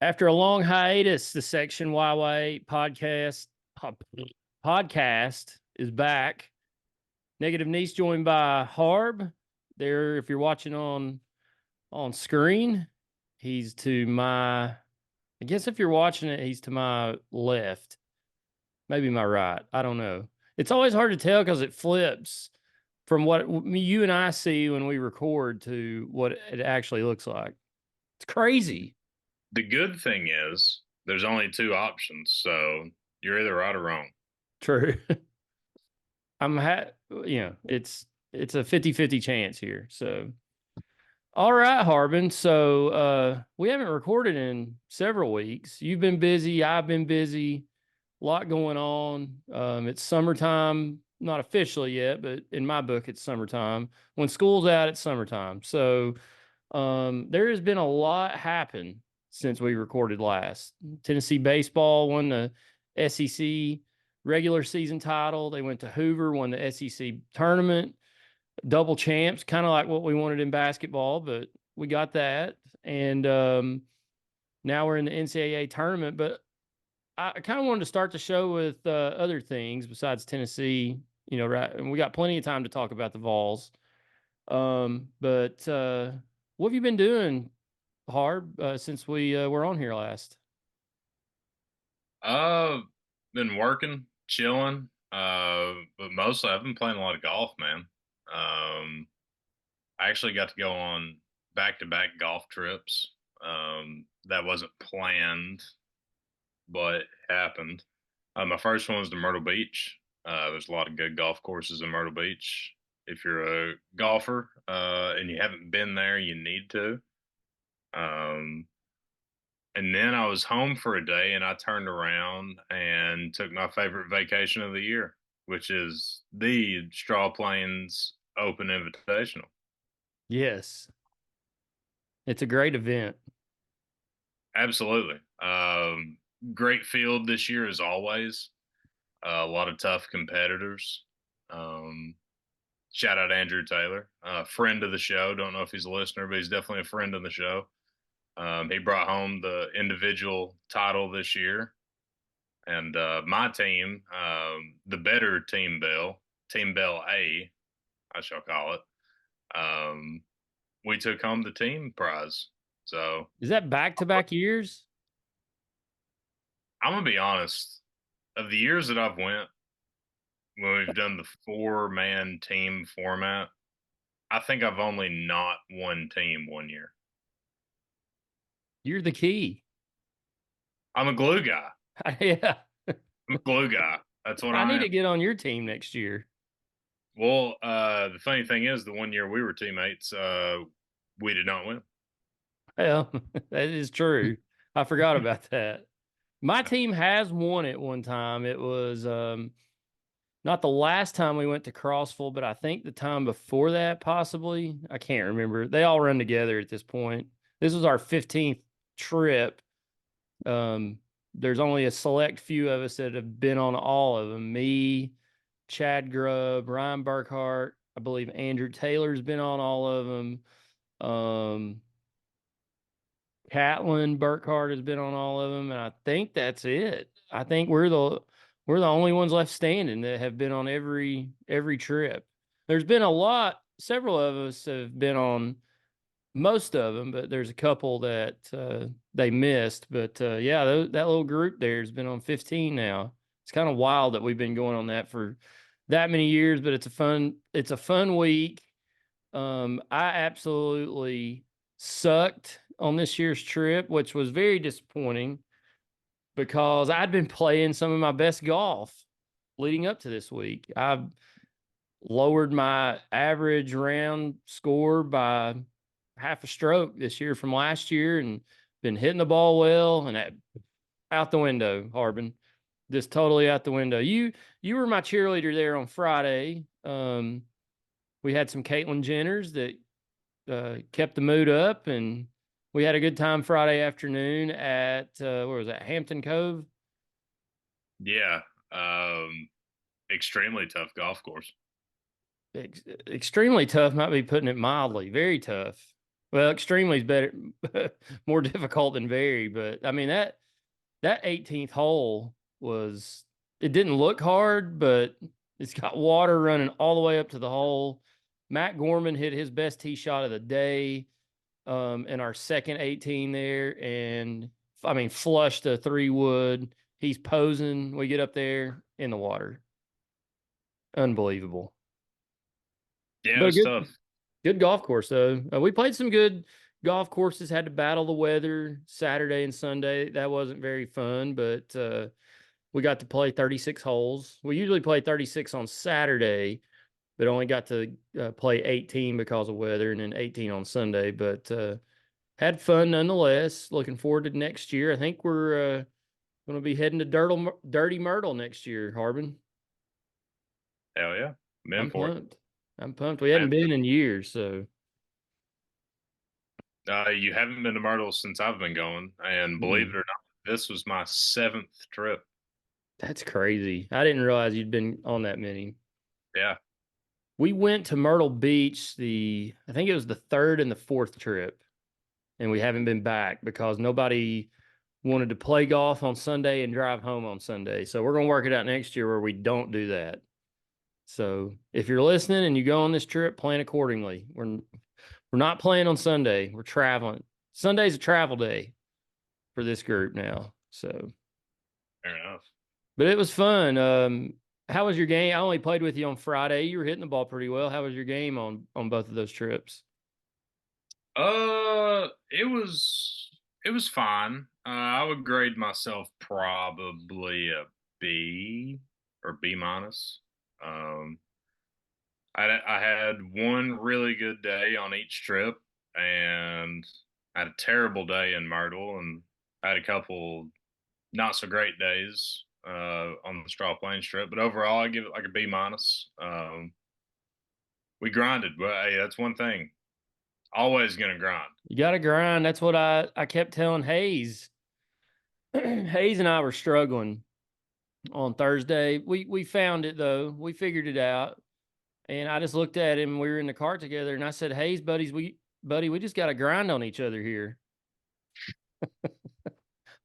After a long hiatus, the Section YY podcast is back. Negative Niece joined by Harb. There, if you're watching on screen, he's to my. I guess if you're watching it, he's to my left, maybe my right. I don't know. It's always hard to tell because it flips from what you and I see when we record to what it actually looks like. It's crazy. The good thing is there's only two options, so you're either right or wrong. True. It's a 50-50 chance here. So all right, Harbin. So we haven't recorded in several weeks. You've been busy, I've been busy, a lot going on. It's summertime, not officially yet, but in my book it's summertime. When school's out, it's summertime. So there has been a lot happen since we recorded last. Tennessee baseball won the SEC regular season title. They went to Hoover, won the SEC tournament, double champs, kind of like what we wanted in basketball, but we got that. And now we're in the NCAA tournament. But I kind of wanted to start the show with other things besides Tennessee. Right? And we got plenty of time to talk about the Vols. But what have you been doing, Harb, since we were on here last? Uh, been working, chilling, but mostly I've been playing a lot of golf, man. I actually got to go on back-to-back golf trips. That wasn't planned, but it happened. My first one was to Myrtle Beach. There's a lot of good golf courses in Myrtle Beach. If you're a golfer and you haven't been there, you need to. Um, And then I was home for a day and I turned around and took my favorite vacation of the year, which is the Straw Plains Open Invitational. Yes, it's a great event. Absolutely. Great field this year, as always. A lot of tough competitors. Um, Shout out Andrew Taylor, friend of the show. Don't know if he's a listener, but he's definitely a friend of the show. He brought home the individual title this year. And my team, the better Team Bell A, I shall call it, we took home the team prize. So Is that back to back years? I'm gonna be honest. Of the years that I've went when we've done the 4-man team format, I think I've only not won team 1 year. You're the key. I'm a glue guy. Yeah, I'm a glue guy. That's what I I need am. to get on your team next year. Well, the funny thing is, the 1 year we were teammates, we did not win. Well, that is true. I forgot about that. My team has won it one time. It was not the last time we went to Crossville, but I think the time before that, possibly. I can't remember. They all run together at this point. This was our 15th trip. Um, there's only a select few of us that have been on all of them. Me, Chad Grubb, Ryan Burkhart. I believe Andrew Taylor's been on all of them. Um, Catlin Burkhart has been on all of them, and I think that's it. I think we're the only ones left standing that have been on every trip. There's been a lot. Several of us have been on most of them, but there's a couple that they missed. But yeah, that little group there has been on 15 now. It's kind of wild that we've been going on that for that many years, but it's a fun week. I absolutely sucked on this year's trip, which was very disappointing because I'd been playing some of my best golf leading up to this week. I've lowered my average round score by half a stroke this year from last year and been hitting the ball well and out the window, Harbin. Just totally out the window. You were my cheerleader there on Friday. We had some Caitlin Jenners that kept the mood up, and we had a good time Friday afternoon at where was that? Hampton Cove. Yeah. Extremely tough golf course. Extremely tough, might be putting it mildly. Very tough. Well, extremely is better, more difficult than very. But I mean that 18th hole was, it didn't look hard, but it's got water running all the way up to the hole. Matt Gorman hit his best tee shot of the day in our second 18 there, and I mean flushed a 3-wood. He's posing. We get up there in the water. Unbelievable. Yeah, it But a was tough. good golf course though. We played some good golf courses. Had to battle the weather Saturday and Sunday. That wasn't very fun, but we got to play 36 holes. We usually play 36 on Saturday, but only got to play 18 because of weather, and then 18 on Sunday. But had fun nonetheless. Looking forward to next year. I think we're going to be heading to Dirty Myrtle next year, Harbin. Hell yeah, I'm in I'm for it. pumped. I'm pumped. We hadn't And been in years, so you haven't been to Myrtle since I've been going, and believe it or not, this was my 7th trip. that's crazy. I didn't realize you'd been on that many. Yeah, We went to Myrtle Beach I think it was the third and the fourth trip, and we haven't been back because nobody wanted to play golf on Sunday and drive home on Sunday. So we're going to work it out next year where we don't do that. So if you're listening and you go on this trip, plan accordingly. We're not playing on Sunday. We're traveling. Sunday's a travel day for this group now. So, fair enough. but it was fun. How was your game? I only played with you on Friday. You were hitting the ball pretty well. How was your game on both of those trips? It was fine. I would grade myself probably a B or B minus. Um, I had one really good day on each trip, and I had a terrible day in Myrtle, and I had a couple not so great days on the Straw Plains trip. But overall, I give it like a B minus. We grinded, but hey, that's one thing. Always gonna grind. You got to grind. That's what I kept telling Hayes. Hayes and I were struggling on Thursday. We found it though. We figured it out. And I just looked at him. We were in the car together, and I said, "Hayes, buddy, we just got to grind on each other here.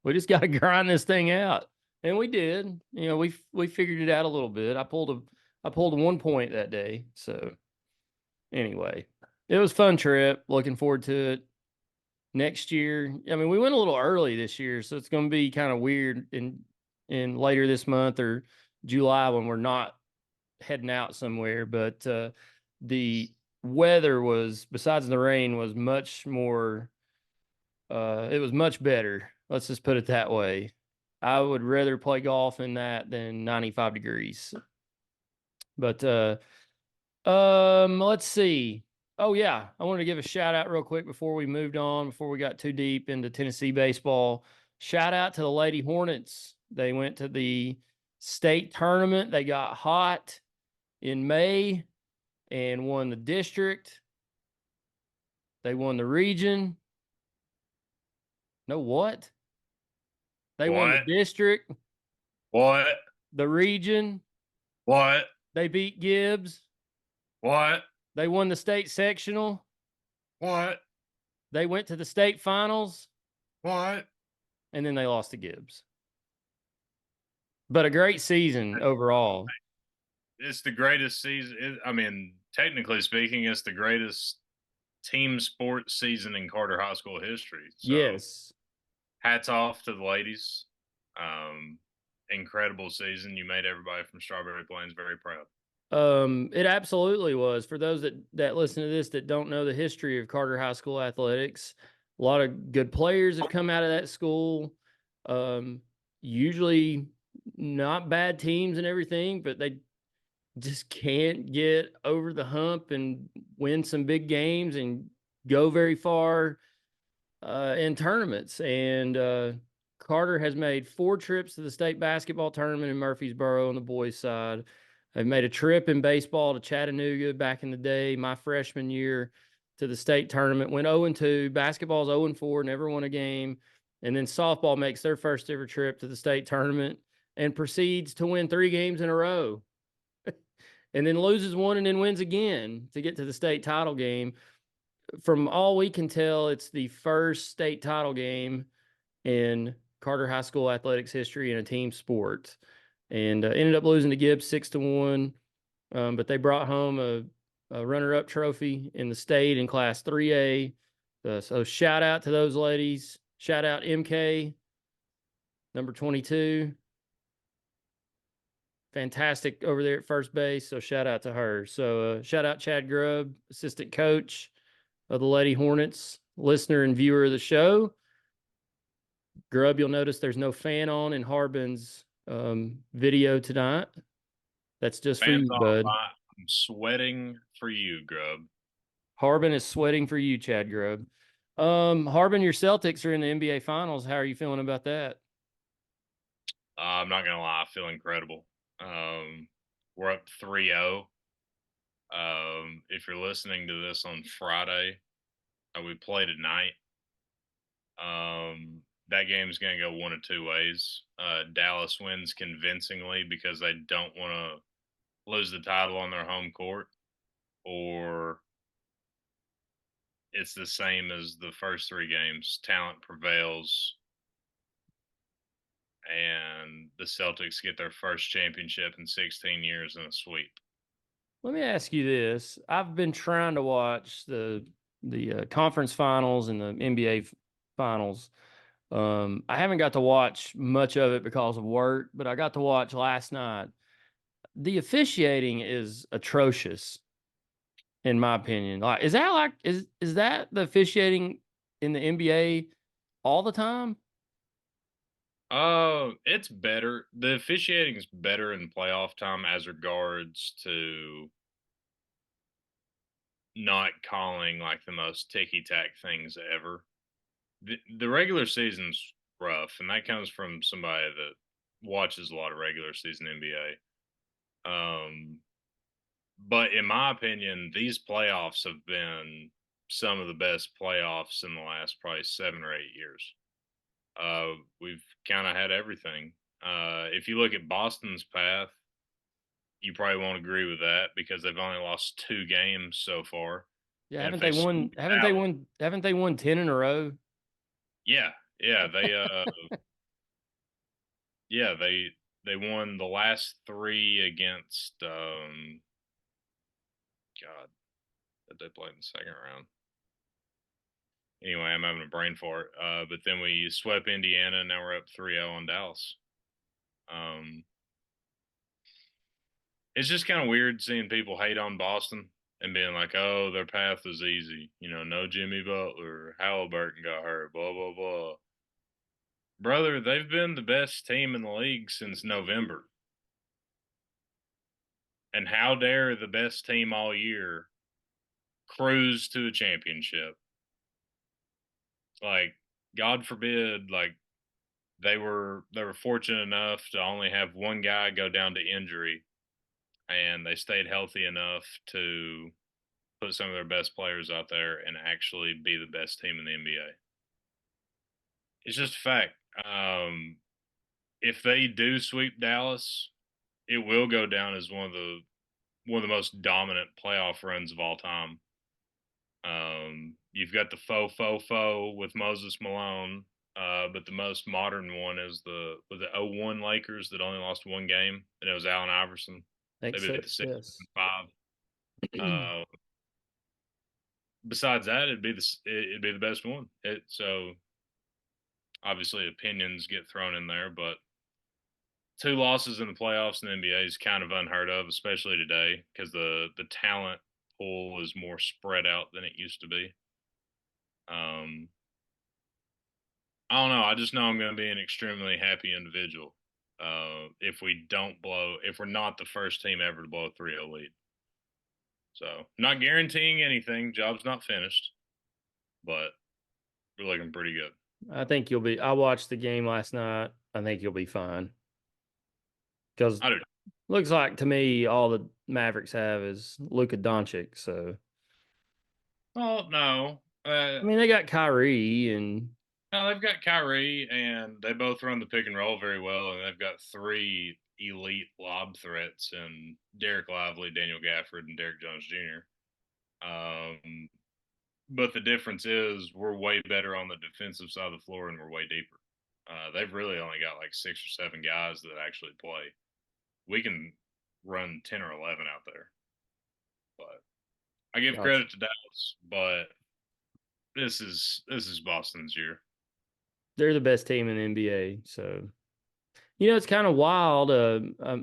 We just got to grind this thing out." And we did. You know, we figured it out a little bit. I pulled a 1 point that day. So anyway, it was a fun trip. Looking forward to it next year. I mean, we went a little early this year, so it's going to be kind of weird in later this month or July when we're not heading out somewhere. But the weather was, besides the rain, was much more. It was much better. Let's just put it that way. I would rather play golf in that than 95 degrees. But let's see. Oh yeah, I wanted to give a shout out real quick before we moved on, before we got too deep into Tennessee baseball. Shout out to the Lady Hornets. They went to the state tournament. They got hot in May and won the district. They won the region. No, what? They won the What? district, What? the region. What? They beat Gibbs. What? They won the state sectional. What? They went to the state finals, What? and then they lost to Gibbs. But a great season overall. It's the greatest season. I mean, technically speaking, it's the greatest team sports season in Carter High School history. So, Yes. hats off to the ladies. Um, Incredible season. You made everybody from Strawberry Plains very proud. It absolutely was. For those that listen to this that don't know the history of Carter High School athletics, a lot of good players have come out of that school. Usually not bad teams and everything, but they just can't get over the hump and win some big games and go very far in tournaments. And Carter has made 4 trips to the state basketball tournament in Murfreesboro on the boys' side. They've made a trip in baseball to Chattanooga back in the day, my freshman year, to the state tournament. Went 0-2. Basketball's 0-4, never won a game. And then softball makes their first ever trip to the state tournament and proceeds to win 3 games in a row. And then loses one and then wins again to get to the state title game. from all we can tell, it's the first state title game in Carter High School athletics history in a team sport, and ended up losing to Gibbs 6-1. But they brought home a runner-up trophy in the state in Class 3A. So shout out to those ladies. Shout out MK, number 22. Fantastic over there at first base. So shout out to her. So shout out Chad Grubb, assistant coach of the Lady Hornets, listener and viewer of the show. Grubb, you'll notice there's no fan on in Harbin's video tonight. That's just for Fans you, on. bud. I'm sweating for you, Grub. Harbin is sweating for you, Chad Grubb. Harbin, your Celtics are in the NBA Finals. How are you feeling about that? I'm not gonna lie, I feel incredible. We're up 3-0. If you're listening to this on Friday, we play tonight. That game's gonna go one of two ways. Dallas wins convincingly because they don't want to lose the title on their home court, or it's the same as the first three games. Talent prevails, and the Celtics get their first championship in 16 years in a sweep. Let me ask you this. I've been trying to watch the conference finals and the NBA finals. I haven't got to watch much of it because of work, but I got to watch last night. The officiating is atrocious, in my opinion. Like, is that the officiating in the NBA all the time? Oh, it's better. The officiating is better in playoff time as regards to not calling like the most ticky tack things ever. The regular season's rough, and that comes from somebody that watches a lot of regular season NBA. But in my opinion, these playoffs have been some of the best playoffs in the last probably 7 or 8 years. We've kind of had everything. If you look at Boston's path, you probably won't agree with that because they've only lost 2 games so far. Yeah, And if haven't they they won? sweep Haven't they Dallas, won? Haven't they won 10 in a row? yeah, yeah, they won the last three against God, that they played in the second round. Anyway, I'm having a brain fart. But then we swept Indiana, and now we're up 3-0 on Dallas. Um, it's just kind of weird seeing people hate on Boston and being like, "Oh, their path is easy." No Jimmy Butler, Halliburton got hurt, blah blah blah. Brother, they've been the best team in the league since November. And how dare the best team all year cruise to the championship? Like, God forbid, like they were fortunate enough to only have one guy go down to injury, and they stayed healthy enough to put some of their best players out there and actually be the best team in the NBA. It's just a fact. If they do sweep Dallas, it will go down as one of the most dominant playoff runs of all time. You've got the faux with Moses Malone, but the most modern one is the 01 Lakers that only lost one game, and it was Allen Iverson. They Thanks, beat so. the six Yes. and five. Uh, Besides that, it'd be the best one. So obviously opinions get thrown in there, but two losses in the playoffs in the NBA is kind of unheard of, especially today because the talent pool is more spread out than it used to be. Um, I don't know. I just know I'm going to be an extremely happy individual if we're not the first team ever to blow a 3-0 lead. So, not guaranteeing anything. Job's not finished, but we're looking pretty good. I think you'll be. I watched the game last night. I think you'll be fine because I do. looks like to me all the Mavericks have is Luka Doncic. So Oh no. I mean, they got Kyrie and No, they've got Kyrie, and they both run the pick and roll very well, and they've got three elite lob threats and Derek Lively, Daniel Gafford, and Derek Jones Jr. Um, But the difference is we're way better on the defensive side of the floor and we're way deeper. They've really only got like 6 or 7 guys that actually play. We can run 10 or 11 out there. But I give Gotcha. credit to Dallas, but this is Boston's year. They're the best team in the NBA. So, it's kind of wild.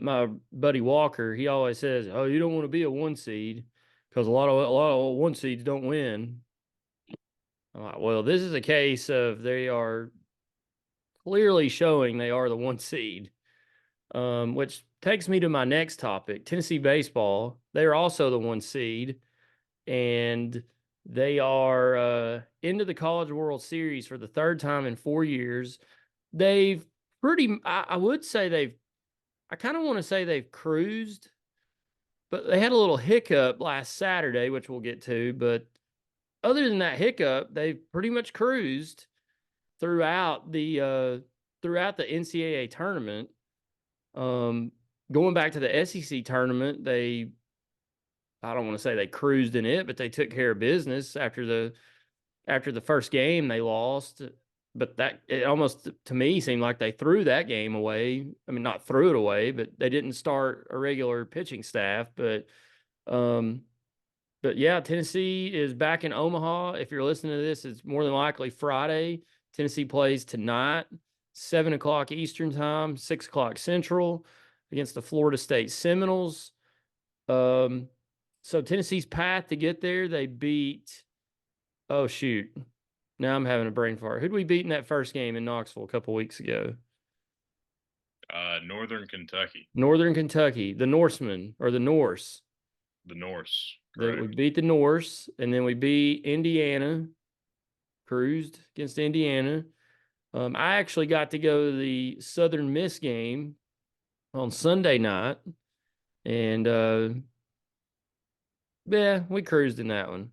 My buddy Walker, he always says, "Oh, you don't want to be a one seed because a lot of one seeds don't win." I'm like, well, this is a case of they are clearly showing they are the one seed. Which takes me to my next topic, Tennessee baseball. They are also the one seed, and they are into the College World Series for the third time in 4 years. They've I would say I kind of want to say they've cruised, but they had a little hiccup last Saturday, which we'll get to. But other than that hiccup, they've pretty much cruised throughout the NCAA tournament. Um, Going back to the SEC tournament, I don't want to say they cruised in it, but they took care of business after the first game they lost. But that it almost to me seemed like they threw that game away. I mean, not threw it away, but they didn't start a regular pitching staff. Um, but yeah, Tennessee is back in Omaha. If you're listening to this, it's more than likely Friday. Tennessee plays tonight, 7 o'clock Eastern time, 6 o'clock Central, against the Florida State Seminoles. Um, so Tennessee's path to get there, they beat. Oh shoot! Now I'm having a brain fart. Who'd we beat in that first game in Knoxville a couple weeks ago? Northern Kentucky, Northern Kentucky, the Norsemen or the Norse. the Norse, We correct? beat the Norse, and then we beat Indiana. Cruised against Indiana. I actually got to go to the Southern Miss game on Sunday night, and yeah, we cruised in that one.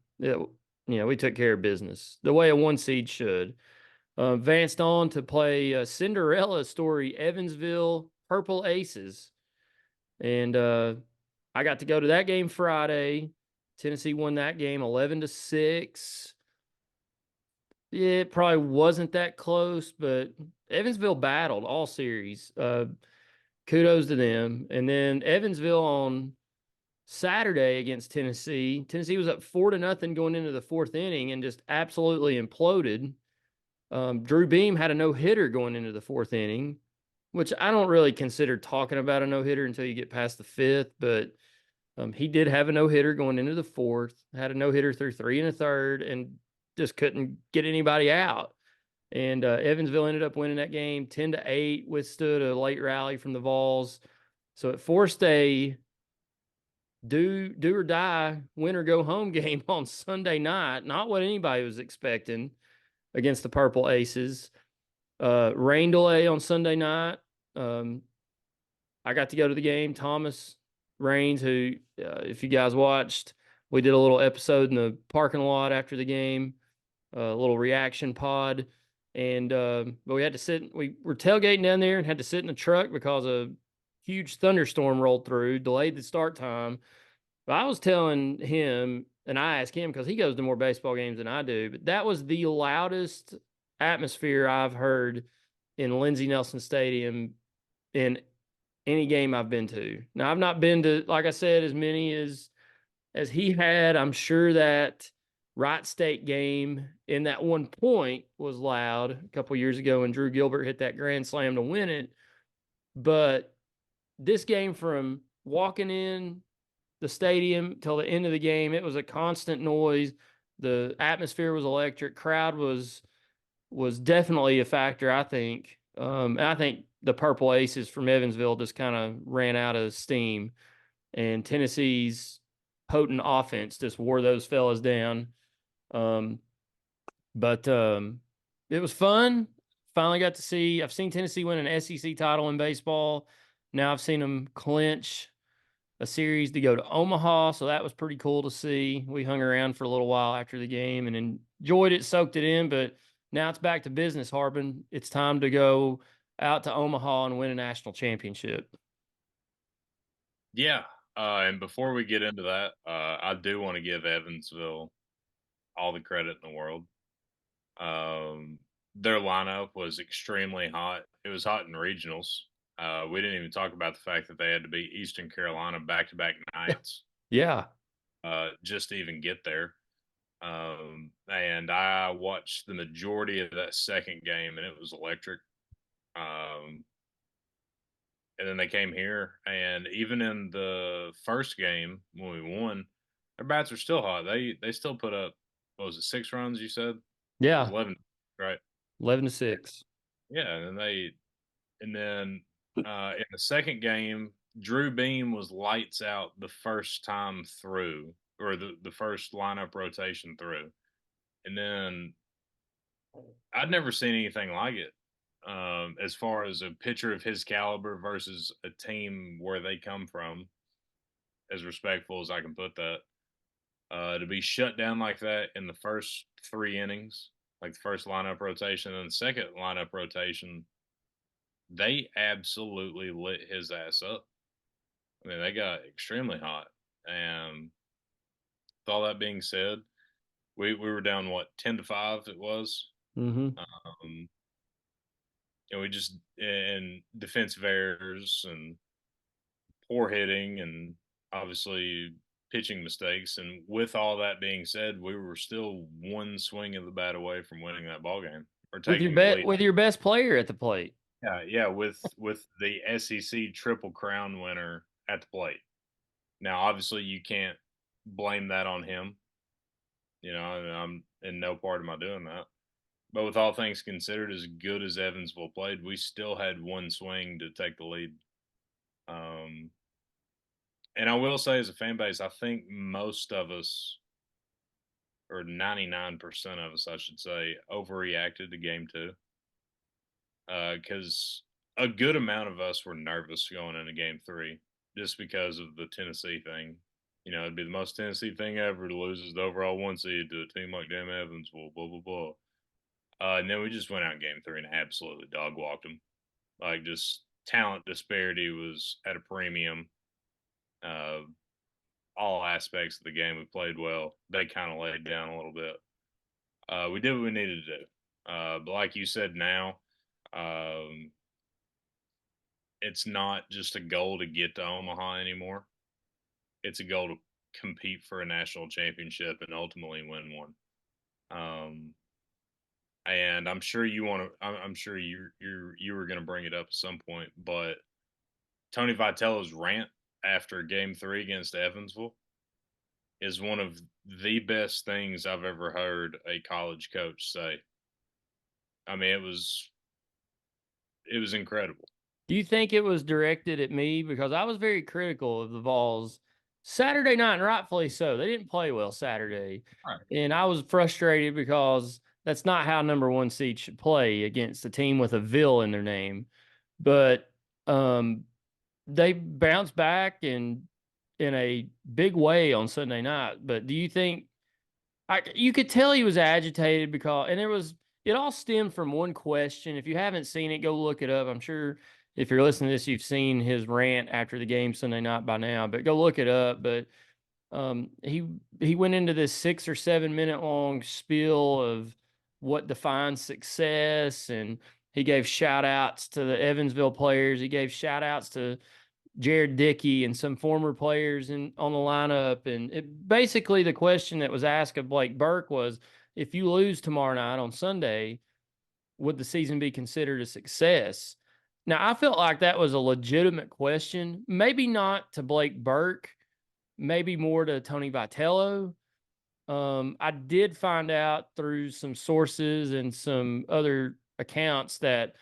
Yeah, we took care of business the way a one seed should. Advanced on to play Cinderella story, Evansville Purple Aces, and I got to go to that game Friday. Tennessee won that game 11-6. Yeah, it probably wasn't that close, but Evansville battled all series. Kudos to them. And then Evansville on Saturday against Tennessee. Tennessee was up 4-0 going into the fourth inning and just absolutely imploded. Drew Beam had a no hitter going into the fourth inning, which I don't really consider talking about a no hitter until you get past the fifth, but he did have a no hitter going into the fourth, had a no hitter through 3 1/3, and just couldn't get anybody out. And Evansville ended up winning that game 10-8, withstood a late rally from the Vols. So it forced a do or die, win or go home game on Sunday night. Not what anybody was expecting against the Purple Aces. Rain delay on Sunday night. I got to go to the game. Thomas Rains, who, if you guys watched, we did a little episode in the parking lot after the game, a little reaction pod. And but we had to sit. We were tailgating down there and had to sit in the truck because a huge thunderstorm rolled through, delayed the start time. But I was telling him, and I asked him because he goes to more baseball games than I do, but that was the loudest atmosphere I've heard in Lindsey Nelson Stadium in any game I've been to. Now I've not been to, like I said, as many as he had. I'm sure that Wright State game in that one point was loud a couple years ago when Drew Gilbert hit that grand slam to win it. But this game, from walking in the stadium till the end of the game, it was a constant noise. The atmosphere was electric. Crowd was definitely a factor, I think. And I think the Purple Aces from Evansville just kind of ran out of steam, and Tennessee's potent offense just wore those fellas down. Um, but it was fun. Finally got to see. I've seen Tennessee win an SEC title in baseball. Now I've seen them clinch a series to go to Omaha, so that was pretty cool to see. We hung around for a little while after the game and enjoyed it, soaked it in, but now it's back to business, Harbin. It's time to go out to Omaha and win a national championship. Yeah. And before we get into that, I do want to give Evansville all the credit in the world. Um, their lineup was extremely hot. It was hot in regionals. We didn't even talk about the fact that they had to beat Eastern Carolina back to back nights Yeah. just to even get there. And I watched the majority of that second game, and it was electric. Um, and then they came here, and even in the first game when we won, their bats were still hot. They still put up, what was it, 6 runs? You said it was Yeah. 11, right? 11-6. Yeah, and then in the second game, Drew Beam was lights out the first time through, or the first lineup rotation through, and then I'd never seen anything like it. As far as a pitcher of his caliber versus a team where they come from, as respectful as I can put that, to be shut down like that in the first 3 innings, like the first lineup rotation and the second lineup rotation, they absolutely lit his ass up. I mean, they got extremely hot. And with all that being said, we were down what 10-5 it was. Mm-hmm. Um, and we just and defensive errors and poor hitting and obviously pitching mistakes. And with all that being said, we were still one swing of the bat away from winning that ball game or taking the lead. With your best player at the plate. Yeah, with the SEC Triple Crown winner at the plate. Now, obviously, you can't blame that on him. You know, and I'm in no part am I doing that. But with all things considered, as good as Evansville played, we still had one swing to take the lead. Um, and I will say, as a fan base, I think most of us, or 99% of us, I should say, overreacted to game two. Because a good amount of us were nervous going into game three just because of the Tennessee thing. You know, it'd be the most Tennessee thing ever to lose as the overall 1 seed to a team like damn Evansville, blah, blah, blah. And then we just went out in game three and absolutely dog walked them. Like, just talent disparity was at a premium. Uh, all aspects of the game we played well. They kind of laid down a little bit. We did what we needed to do. But like you said now, um, it's not just a goal to get to Omaha anymore. It's a goal to compete for a national championship and ultimately win one. Um, and I'm sure you want to. I'm sure you were going to bring it up at some point, but Tony Vitello's rant after Game 3 against Evansville is one of the best things I've ever heard a college coach say. I mean, it was incredible. Do you think it was directed at me? Because I was very critical of the Vols Saturday night, and rightfully so. They didn't play well Saturday. Right. And I was frustrated because that's not how number one seed should play against a team with a Ville in their name. But they bounced back and in a big way on Sunday night. But do you think you could tell he was agitated because, and it all stemmed from one question. If you haven't seen it, go look it up. I'm sure if you're listening to this, you've seen his rant after the game Sunday night by now, but go look it up. But he went into this 6 or 7 minute long spiel of what defines success, and he gave shout outs to the Evansville players. He gave shout outs to Jared Dickey and some former players on the lineup. And basically the question that was asked of Blake Burke was, if you lose tomorrow night on Sunday, would the season be considered a success? Now, I felt like that was a legitimate question. Maybe not to Blake Burke, maybe more to Tony Vitello. I did find out through some sources and some other accounts that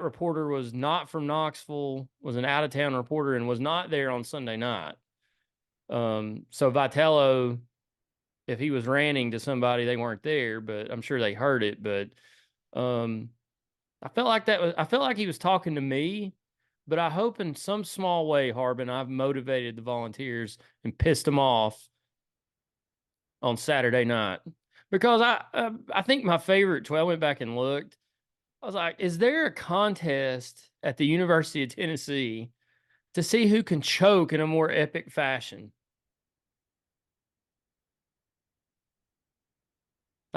reporter was not from Knoxville, was an out of town reporter, and was not there on Sunday night. So Vitello, if he was ranting to somebody, they weren't there, but I'm sure they heard it. But I felt like he was talking to me, but I hope in some small way, Harbin, I've motivated the Volunteers and pissed them off on Saturday night. Because I think my favorite 12, I went back and looked. I was like, is there a contest at the University of Tennessee to see who can choke in a more epic fashion?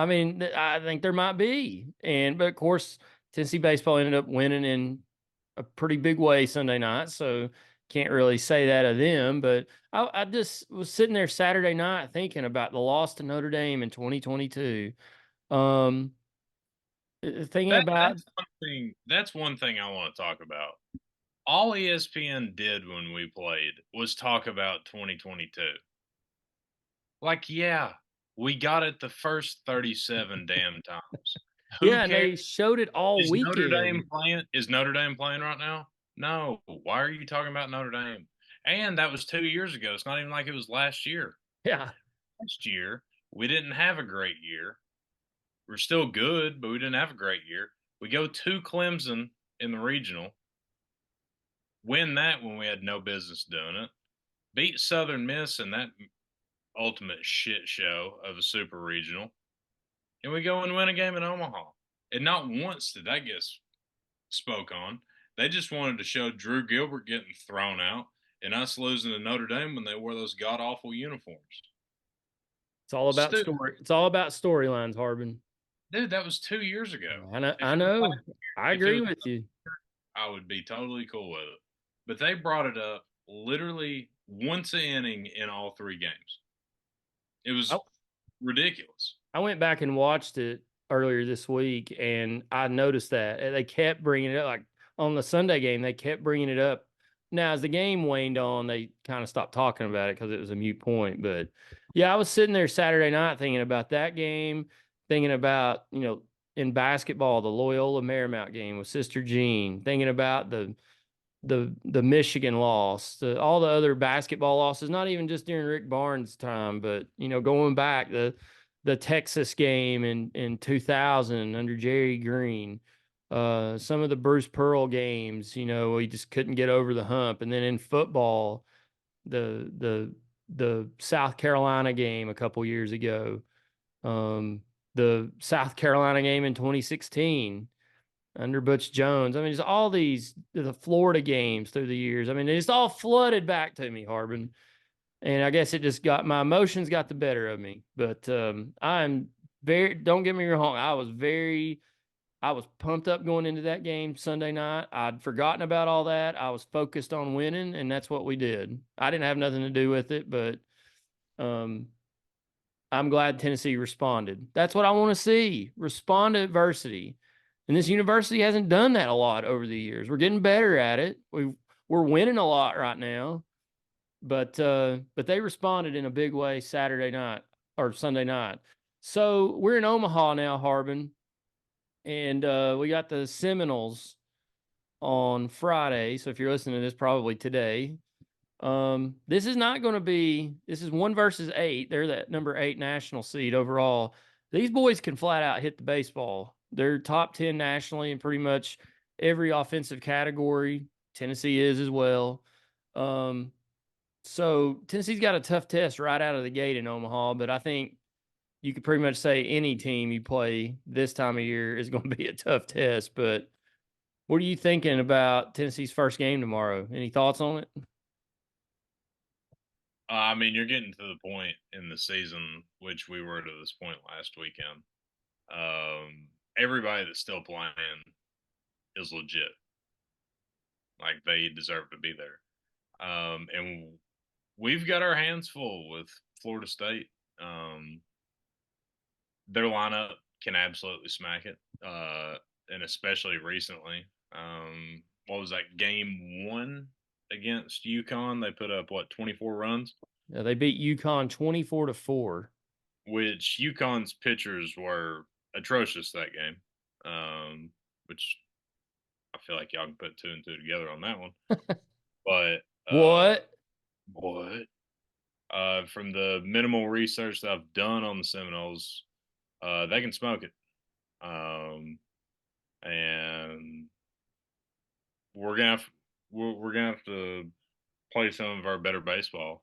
I mean, I think there might be, but of course, Tennessee baseball ended up winning in a pretty big way Sunday night, so can't really say that of them. But I just was sitting there Saturday night thinking about the loss to Notre Dame in 2022. Um, thinking That about that's one thing. That's one thing I want to talk about. All ESPN did when we played was talk about 2022. Like, yeah, we got it the first 37 damn times. Who yeah, and cares? they showed it all weekend. Is Notre Dame playing right now? No. Why are you talking about Notre Dame? And that was 2 years ago. It's not even like it was last year. Yeah, Last year, we didn't have a great year. We're still good, but we didn't have a great year. We go to Clemson in the regional, win that when we had no business doing it, beat Southern Miss in that ultimate shit show of a super regional, and we go and win a game in Omaha. And not once did that get spoke on. They just wanted to show Drew Gilbert getting thrown out and us losing to Notre Dame when they wore those god awful uniforms. it's all about Stupid. story. It's all about storylines, Harbin. Dude, that was 2 years ago. I know. If I it was know. I if it agree was with you. I would be totally cool with it. But they brought it up literally once an inning in all three games. It I, was ridiculous. I went back and watched it earlier this week, and I noticed that they kept bringing it up. Like on the Sunday game, they kept bringing it up. Now, as the game waned on, they kind of stopped talking about it because it was a mute point. But yeah, I was sitting there Saturday night thinking about that game, thinking about, in basketball, the Loyola Marymount game with Sister Jean, thinking about the Michigan loss, all the other basketball losses, not even just during Rick Barnes' time, but going back the Texas game in 2000 under Jerry Green, some of the Bruce Pearl games, we just couldn't get over the hump, and then in football, the South Carolina game a couple years ago, um, the South Carolina game in 2016 under Butch Jones. I mean, it's all the Florida games through the years. I mean, it's all flooded back to me, Harbin. And I guess it just my emotions got the better of me. But I'm don't get me wrong, I was pumped up going into that game Sunday night. I'd forgotten about all that. I was focused on winning, and that's what we did. I didn't have nothing to do with it, but um, I'm glad Tennessee responded. That's what I want to see. Respond to adversity. And this university hasn't done that a lot over the years. We're getting better at it. We're winning a lot right now. But they responded in a big way Saturday night or Sunday night. So we're in Omaha now, Harbin, and we got the Seminoles on Friday. So if you're listening to this, probably today. This is not going to be. This is 1 versus 8. They're that number 8 national seed overall. These boys can flat out hit the baseball. They're top 10 nationally in pretty much every offensive category. Tennessee is as well. Um, so Tennessee's got a tough test right out of the gate in Omaha, but I think you could pretty much say any team you play this time of year is going to be a tough test. But what are you thinking about Tennessee's first game tomorrow? Any thoughts on it? I mean, you're getting to the point in the season, which we were to this point last weekend. Everybody that's still playing is legit. Like they deserve to be there. And we've got our hands full with Florida State. Their lineup can absolutely smack it, and especially recently. What was that game one against UConn? They put up what 24 runs, Yeah, they beat UConn 24-4. which UConn's pitchers were atrocious that game. Which I feel like y'all can put two and two together on that one. But What? what? From the minimal research that I've done on the Seminoles, they can smoke it. And we're gonna have, we're gonna have to play some of our better baseball.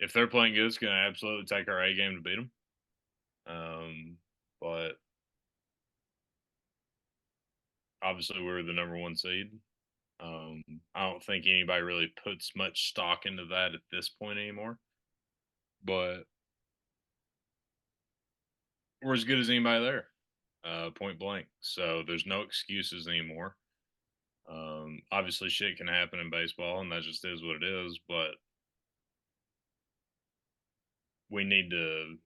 If they're playing good, it's gonna absolutely take our A game to beat them. But obviously, we're the number one seed. I don't think anybody really puts much stock into that at this point anymore. But we're as good as anybody there, point blank. So there's no excuses anymore. Obviously, shit can happen in baseball, and that just is what it is. But we need to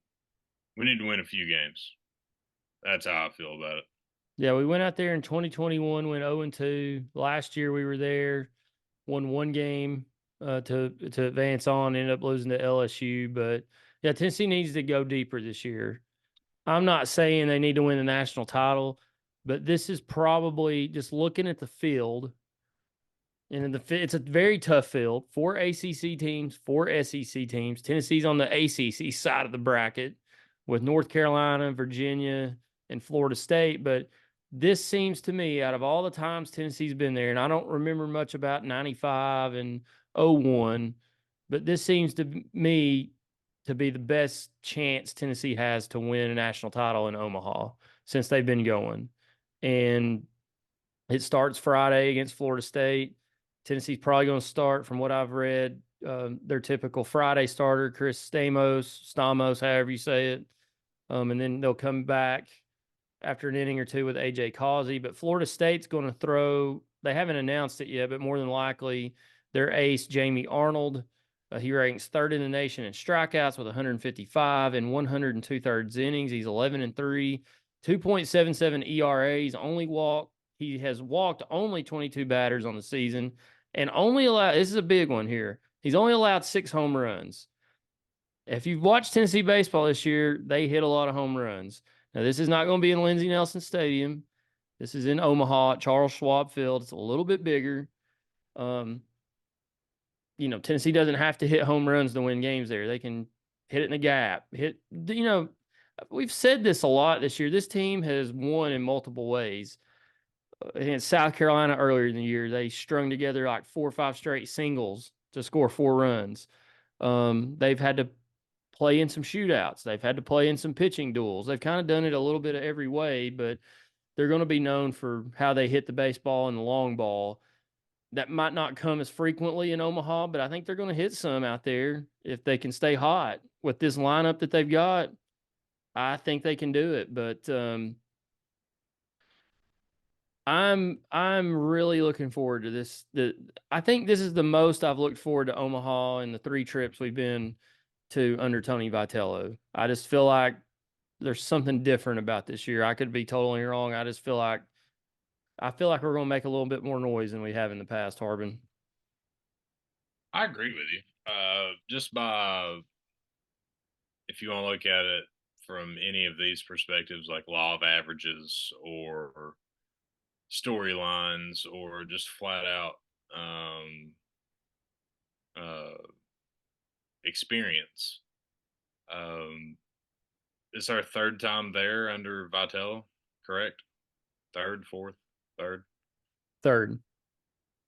we need to win a few games. That's how I feel about it. Yeah, we went out there in 2021, went 0-2. Last year we were there, won one game to advance on, ended up losing to LSU. But yeah, Tennessee needs to go deeper this year. I'm not saying they need to win the national title, but this is probably just looking at the field. And in it's a very tough field. Four ACC teams, four SEC teams. Tennessee's on the ACC side of the bracket with North Carolina, Virginia, and Florida State. But this seems to me, out of all the times Tennessee's been there, and I don't remember much about 95 and 01, but this seems to me to be the best chance Tennessee has to win a national title in Omaha since they've been going. And it starts Friday against Florida State. Tennessee's probably going to start, from what I've read, their typical Friday starter, Chris Stamos, however you say it. And then they'll come back after an inning or two with AJ Causey. But Florida State's going to throw, they haven't announced it yet, but more than likely their ace, Jamie Arnold. He ranks third in the nation in strikeouts with 155 and 102 thirds innings. He's 11-3, 2.77 ERA. He has walked only 22 batters on the season and only allowed, this is a big one here. He's only allowed 6 home runs. If you've watched Tennessee baseball this year, they hit a lot of home runs. Now, this is not going to be in Lindsey Nelson Stadium. This is in Omaha at Charles Schwab Field. It's a little bit bigger. Um, Tennessee doesn't have to hit home runs to win games there. They can hit it in the gap. We've said this a lot this year. This team has won in multiple ways. Against South Carolina earlier in the year, they strung together like 4 or 5 straight singles to score 4 runs. They've had to play in some shootouts. They've had to play in some pitching duels. They've kind of done it a little bit of every way, but they're going to be known for how they hit the baseball and the long ball. That might not come as frequently in Omaha, but I think they're going to hit some out there if they can stay hot with this lineup that they've got. I think they can do it, but I'm really looking forward to this. I think this is the most I've looked forward to Omaha in the 3 trips we've been to under Tony Vitello. I just feel like there's something different about this year. I could be totally wrong. I feel like we're going to make a little bit more noise than we have in the past, Harbin. I agree with you. Just by if you want to look at it from any of these perspectives, like law of averages or storylines or just flat out um, uh, experience. Um, it's our third time there under Vitello, correct? Third, fourth, third. Third.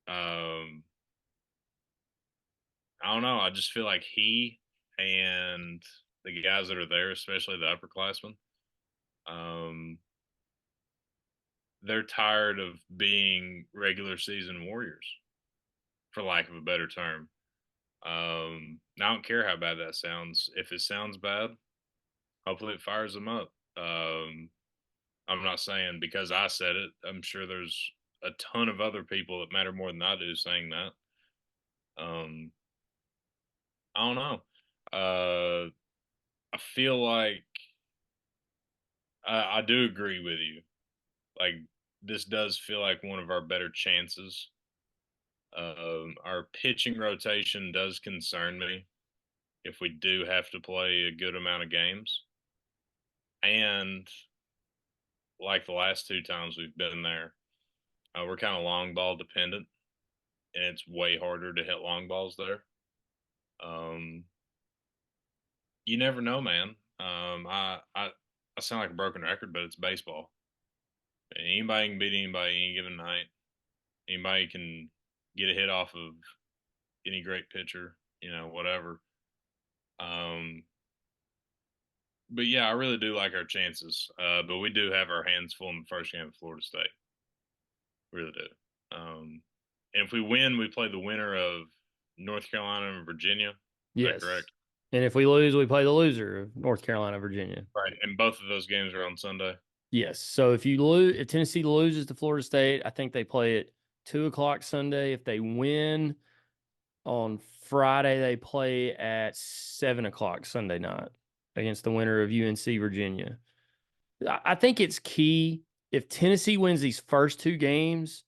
Um, I don't know. I just feel like he and the guys that are there, especially the upperclassmen, um, they're tired of being regular season warriors, for lack of a better term. I don't care how bad that sounds. If it sounds bad, hopefully it fires them up. I'm not saying because I said it. I'm sure there's a ton of other people that matter more than I do saying that. Um, I don't know. I feel like I do agree with you. Like this does feel like one of our better chances. Our pitching rotation does concern me if we do have to play a good amount of games. And like the last 2 times we've been there, we're kind of long ball dependent, and it's way harder to hit long balls there. Um, you never know, man. I sound like a broken record, but it's baseball. Anybody can beat anybody any given night. Anybody can get a hit off of any great pitcher, whatever. Um, but yeah, I really do like our chances. But we do have our hands full in the first game of Florida State. Really do. And if we win, we play the winner of North Carolina and Virginia. Is that Yes. correct? And if we lose, we play the loser of North Carolina, Virginia. Right. And both of those games are on Sunday. Yes. So if you lose, if Tennessee loses to Florida State, I think they play at 2 o'clock Sunday. If they win on Friday, they play at 7 o'clock Sunday night against the winner of UNC Virginia. I think it's key. If Tennessee wins these first two games,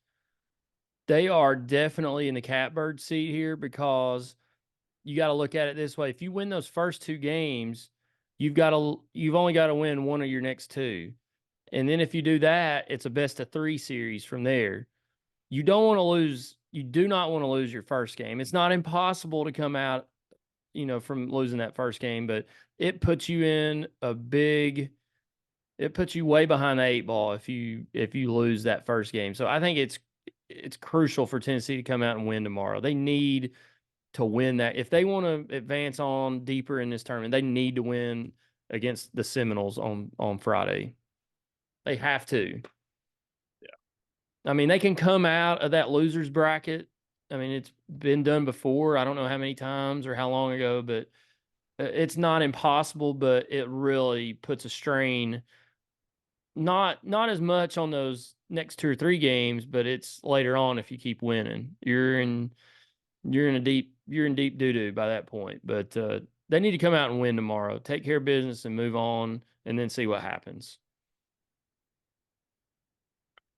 they are definitely in the catbird seat here because you got to look at it this way. If you win those first two games, you've only got to win one of your next two. And then if you do that, it's a best of three series from there. You don't want to lose. You do not want to lose your first game. It's not impossible to come out, from losing that first game, but it puts you in it puts you way behind the eight ball if you lose that first game. So I think it's crucial for Tennessee to come out and win tomorrow. They need to win that. If they want to advance on deeper in this tournament, they need to win against the Seminoles on Friday. They have to. Yeah. I mean, they can come out of that losers bracket. I mean, it's been done before. I don't know how many times or how long ago, but it's not impossible, but it really puts a strain. Not as much on those next two or three games, but it's later on if you keep winning. You're in deep doo doo by that point. But they need to come out and win tomorrow. Take care of business and move on, and then see what happens.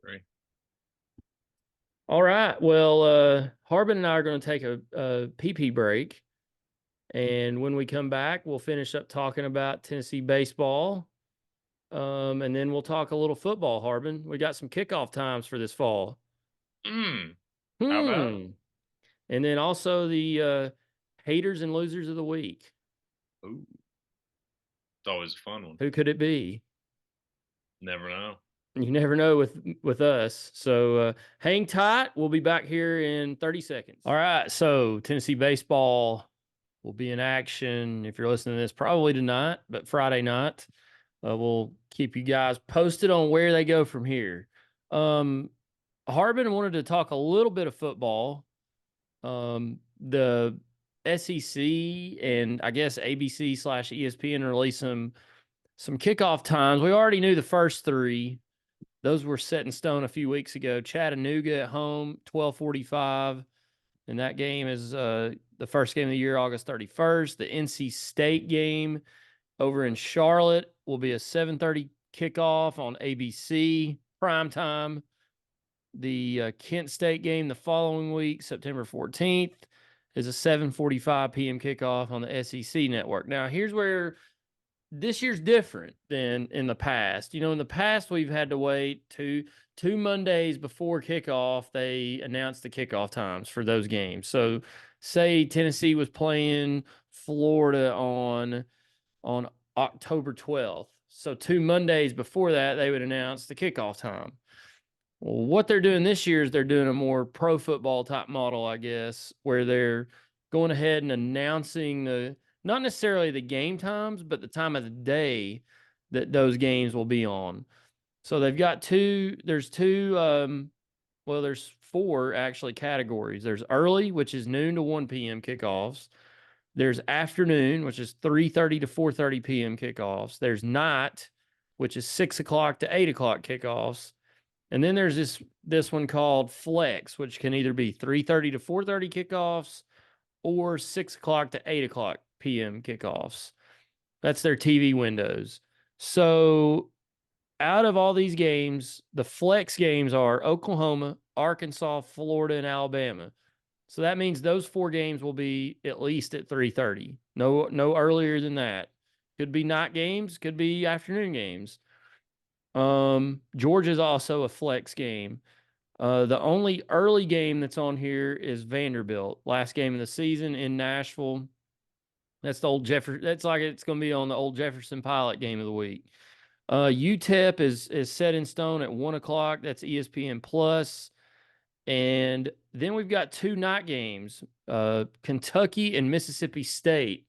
Right. All right. Well, Harbin and I are going to take a pee break. And when we come back, we'll finish up talking about Tennessee baseball. And then we'll talk a little football, Harbin. We got some kickoff times for this fall. How about it? And then also the haters and losers of the week. Ooh. It's always a fun one. Who could it be? Never know. You never know with us. So hang tight. We'll be back here in 30 seconds. All right. So Tennessee baseball will be in action. If you're listening to this, probably tonight, but Friday night. We'll keep you guys posted on where they go from here. Harbin wanted to talk a little bit of football. The SEC and I guess ABC/ESPN released some kickoff times. We already knew the first three. Those were set in stone a few weeks ago. Chattanooga at home, 12:45. And that game is the first game of the year, August 31st. The NC State game over in Charlotte will be a 7:30 kickoff on ABC primetime. The Kent State game the following week, September 14th, is a 7:45 p.m. kickoff on the SEC network. Now, here's where this year's different than in the past. In the past, we've had to wait two Mondays before kickoff. They announced the kickoff times for those games. So say Tennessee was playing Florida on October 12th. So 2 Mondays before that, they would announce the kickoff time. Well, what they're doing this year is they're doing a more pro football type model, I guess, where they're going ahead and announcing not necessarily the game times, but the time of the day that those games will be on. So they've got there's four actually categories. There's early, which is noon to 1 p.m. kickoffs. There's afternoon, which is 3:30 to 4:30 p.m. kickoffs. There's night, which is 6 o'clock to 8 o'clock kickoffs. And then there's this one called flex, which can either be 3:30 to 4:30 kickoffs or 6 o'clock to 8 o'clock p.m. kickoffs. That's their TV windows. So out of all these games, the flex games are Oklahoma, Arkansas, Florida, and Alabama. So that means those four games will be at least at 3:30. No earlier than that. Could be night games, could be afternoon games. Georgia's also a flex game. The only early game that's on here is Vanderbilt. Last game of the season in Nashville. That's the old Jefferson. That's like it's going to be on the old Jefferson Pilot game of the week. UTEP is set in stone at 1 o'clock. That's ESPN Plus. And then we've got two night games, Kentucky and Mississippi State.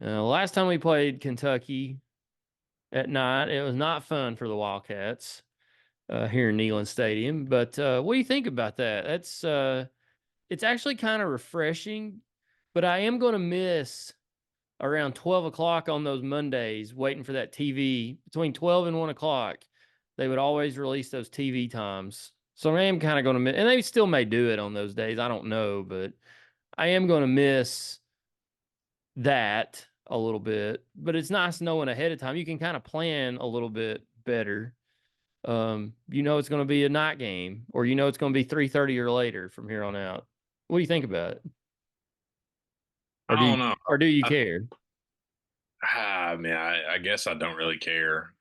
Last time we played Kentucky at night, it was not fun for the Wildcats here in Neyland Stadium. But what do you think about that? It's actually kind of refreshing, but I am going to miss around 12 o'clock on those Mondays, waiting for that TV between 12 and 1 o'clock. They would always release those TV times. So I am kind of going to miss, and they still may do it on those days. I don't know, but I am going to miss that a little bit. But it's nice knowing ahead of time. You can kind of plan a little bit better. You know it's going to be a night game, or you know it's going to be 3:30 or later from here on out. What do you think about it? I don't know. Or do you I, care? I mean, I guess I don't really care.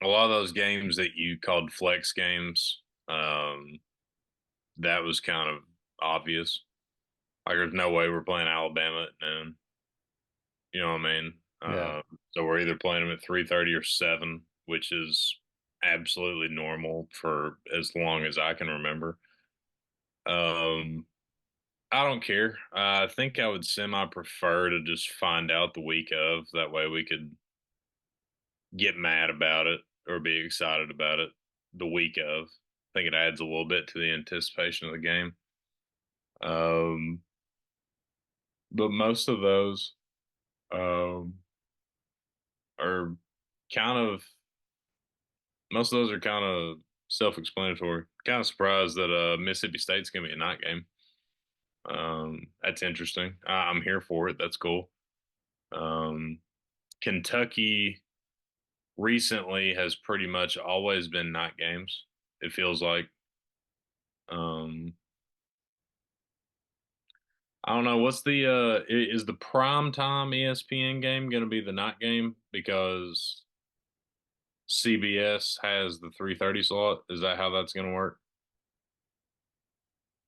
A lot of those games that you called flex games, that was kind of obvious. Like, there's no way we're playing Alabama at noon. You know what I mean? Yeah. So we're either playing them at 3:30 or 7, which is absolutely normal for as long as I can remember. Um, I don't care. I think I would semi prefer to just find out the week of. That way we could get mad about it or be excited about it the week of. I think it adds a little bit to the anticipation of the game. Um, but most of those um, are kind of most of those are kind of self-explanatory. Kind of surprised that Mississippi State's gonna be a night game. That's interesting. I'm here for it. That's cool. Um, Kentucky recently has pretty much always been night games. It feels like. Um, I don't know. What's the is the prime time ESPN game going to be the night game because CBS has the 3:30 slot? Is that how that's going to work?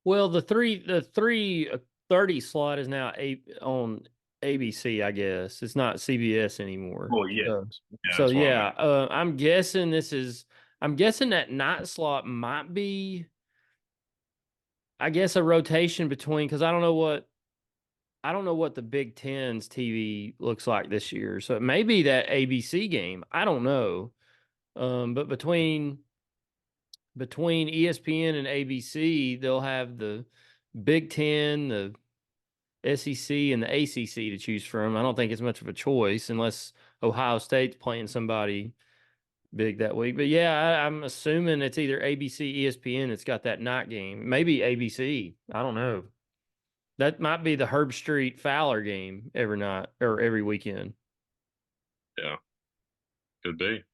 Well, the 3:30 slot is now on ABC, I guess. It's not CBS anymore. Well, yeah. So, Yeah, so that's what I yeah, meant. I'm guessing that night slot might be, I guess, a rotation between because I don't know what the Big Ten's TV looks like this year. So it may be that ABC game. I don't know. But between ESPN and ABC, they'll have the Big Ten, the SEC, and the ACC to choose from. I don't think it's much of a choice unless Ohio State's playing somebody big that week. But yeah, I'm assuming it's either ABC, ESPN. It's got that night game. Maybe ABC. I don't know. That might be the Herb Street Fowler game every night or every weekend. Yeah, could be.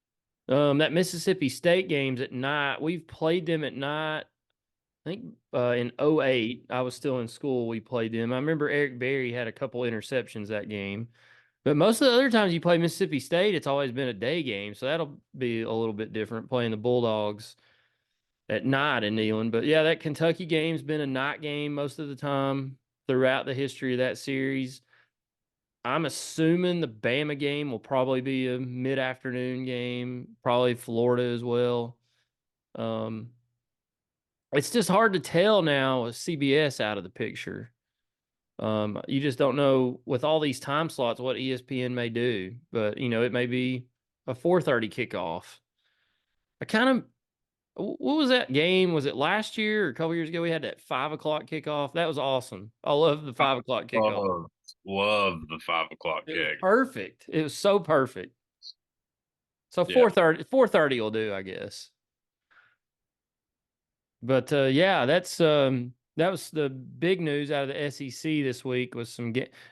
That Mississippi State games at night. We've played them at night. I think in '08, I was still in school. We played them. I remember Eric Berry had a couple interceptions that game. But most of the other times you play Mississippi State, it's always been a day game. So that'll be a little bit different playing the Bulldogs at night in Neyland. But yeah, that Kentucky game's been a night game most of the time throughout the history of that series. I'm assuming the Bama game will probably be a mid-afternoon game, probably Florida as well. Um, it's just hard to tell now with CBS out of the picture. You just don't know with all these time slots what ESPN may do, but it may be a 4:30 kickoff. I kind of what was that game? Was it last year or a couple years ago? We had that 5 o'clock kickoff. That was awesome. I love the 5 o'clock kickoff. Love, love the 5 o'clock It was kick. perfect. It was so perfect. So Yeah, 4:30 will do, I guess. But yeah, that was the big news out of the SEC this week was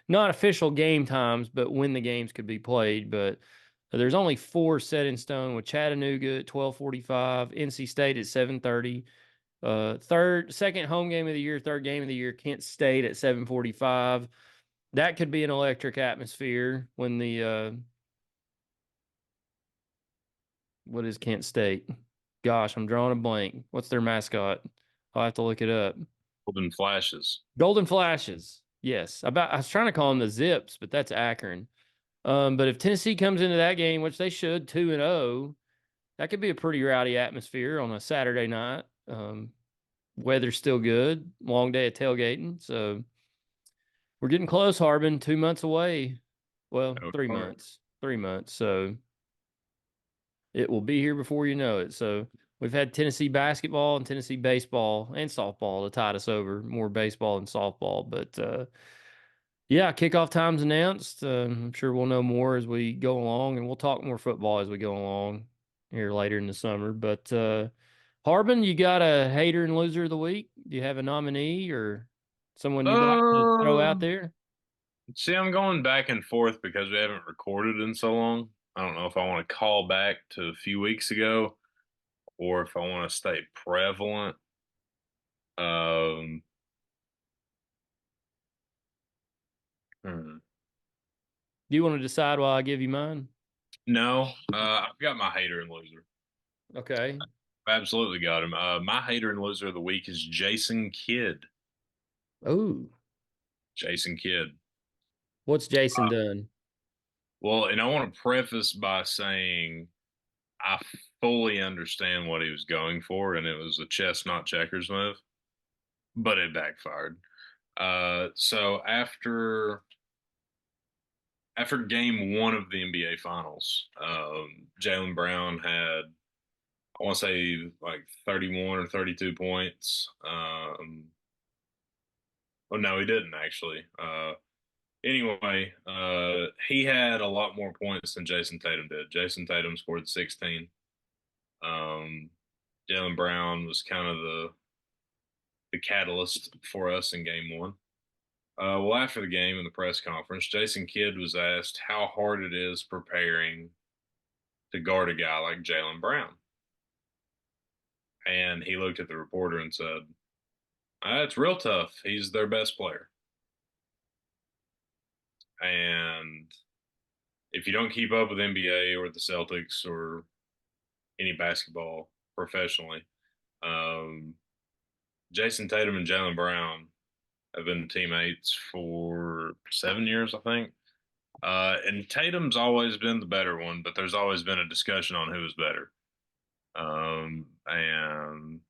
not official game times, but when the games could be played. But there's only four set in stone with Chattanooga at 12:45, NC State at 7:30, second home game of the year, third game of the year, Kent State at 7:45. That could be an electric atmosphere when the what is Kent State? Gosh, I'm drawing a blank. What's their mascot? I'll have to look it up. golden flashes. Golden Flashes. Yes. I was trying to call them the Zips, but that's Akron. But if Tennessee comes into that game, which they should, 2-0, that could be a pretty rowdy atmosphere on a Saturday night. Weather's still good. Long day of tailgating. So we're getting close, Harbin. 2 months away. Well, Oh, 3 months. 3 months. So it will be here before you know it. So we've had Tennessee basketball and Tennessee baseball and softball to tide us over. More baseball and softball, but Yeah, kickoff time's announced. I'm sure we'll know more as we go along, and we'll talk more football as we go along here later in the summer. But Harbin, you got a hater and loser of the week? Do you have a nominee or someone you'd like to throw out Um, there? See, I'm going back and forth because we haven't recorded in so long. I don't know if I want to call back to a few weeks ago or if I want to stay prevalent. Um, hmm. Do you want to decide while I give you mine? No, I've got my hater and loser. Okay. I've absolutely got him. My hater and loser of the week is Jason Kidd. Oh, Jason Kidd. what's Jason done? Well, and I want to preface by saying I fully understand what he was going for, and it was a chess, not checkers move, but it backfired. So after game one of the NBA Finals, Jalen Brown had, I want to say, like 31 or 32 points. Oh no, he didn't actually. Anyway, he had a lot more points than Jason Tatum did. Jason Tatum scored 16. Um, Jalen Brown was kind of the catalyst for us in game one. Well, after the game in the press conference, Jason Kidd was asked how hard it is preparing to guard a guy like Jalen Brown. And he looked at the reporter and said, it's real tough. He's their best player. And if you don't keep up with NBA or the Celtics or any basketball professionally, um, Jason Tatum and Jalen Brown have been teammates for 7 years, I think. And Tatum's always been the better one, but there's always been a discussion on who is better. And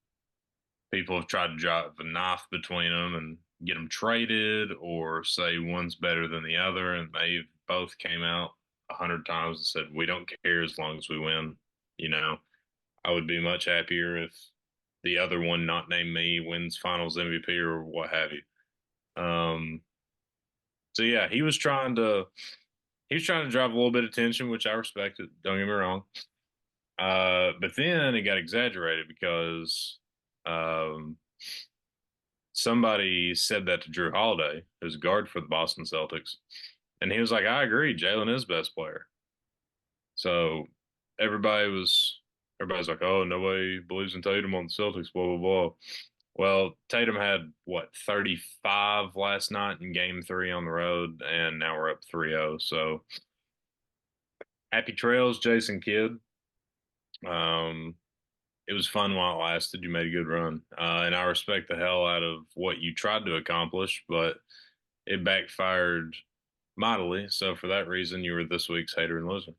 people have tried to drive a knife between them and get them traded or say one's better than the other. And they've both came out 100 times and said, we don't care as long as we win. You know, I would be much happier if the other one, not named me, wins finals MVP or what have you. So yeah, he was trying to drive a little bit of tension, which I respected. Don't get me wrong. But then it got exaggerated because um, somebody said that to Drew Holiday, who's a guard for the Boston Celtics, and he was like, "I agree, Jalen is best player." So everybody's like, "Oh, nobody believes in Tatum on the Celtics." Blah blah blah. Well, Tatum had what 35 last night in Game Three on the road, and now we're up 3-0. So happy trails, Jason Kidd. Um, it was fun while it lasted. You made a good run. And I respect the hell out of what you tried to accomplish, but it backfired mightily. So for that reason, you were this week's hater and loser.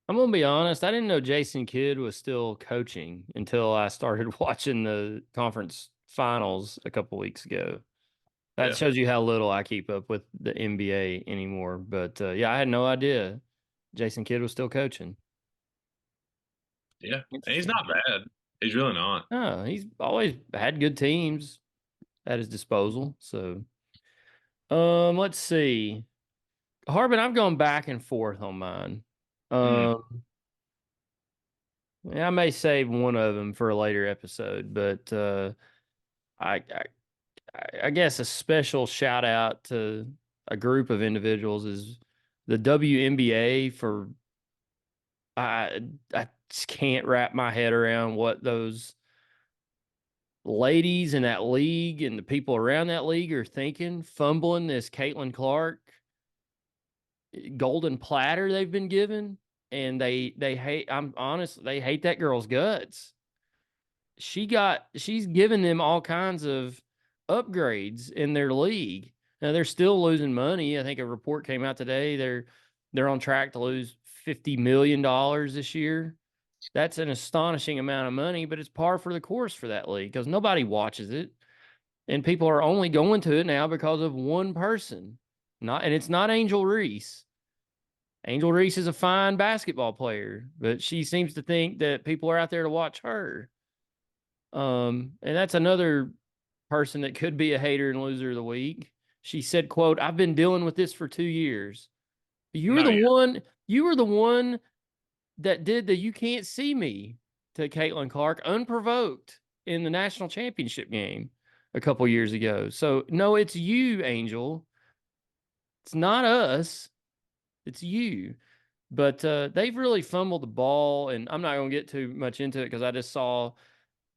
I'm gonna be honest. I didn't know Jason Kidd was still coaching until I started watching the conference finals a couple weeks ago. That Yeah. shows you how little I keep up with the NBA anymore. But yeah, I had no idea Jason Kidd was still coaching. Yeah. And he's Interesting. not bad. He's really not. Oh, he's always had good teams at his disposal. So, let's see. Harbin, I've gone back and forth on mine. Mm, Um, I may save one of them for a later episode, but I, I I guess a special shout out to a group of individuals is the WNBA for I just can't wrap my head around what those ladies in that league and the people around that league are thinking, fumbling this Caitlin Clark golden platter they've been given, and they hate. I'm honest, they hate that girl's guts. She's given them all kinds of upgrades in their league. Now they're still losing money. I think a report came out today. They're on track to lose $50 million this year. That's an astonishing amount of money, but it's par for the course for that league because nobody watches it. And people are only going to it now because of one person. And it's not Angel Reese. Angel Reese is a fine basketball player, but she seems to think that people are out there to watch her. And that's another person that could be a hater and loser of the week She said, quote, "I've been dealing with this for 2 years." You were No, the yeah. one, you were the one that did the "you can't see me" to Caitlin Clark unprovoked in the national championship game a couple years ago. So no, it's you, Angel. It's not us. It's you. But they've really fumbled the ball, and I'm not going to get too much into it because I just saw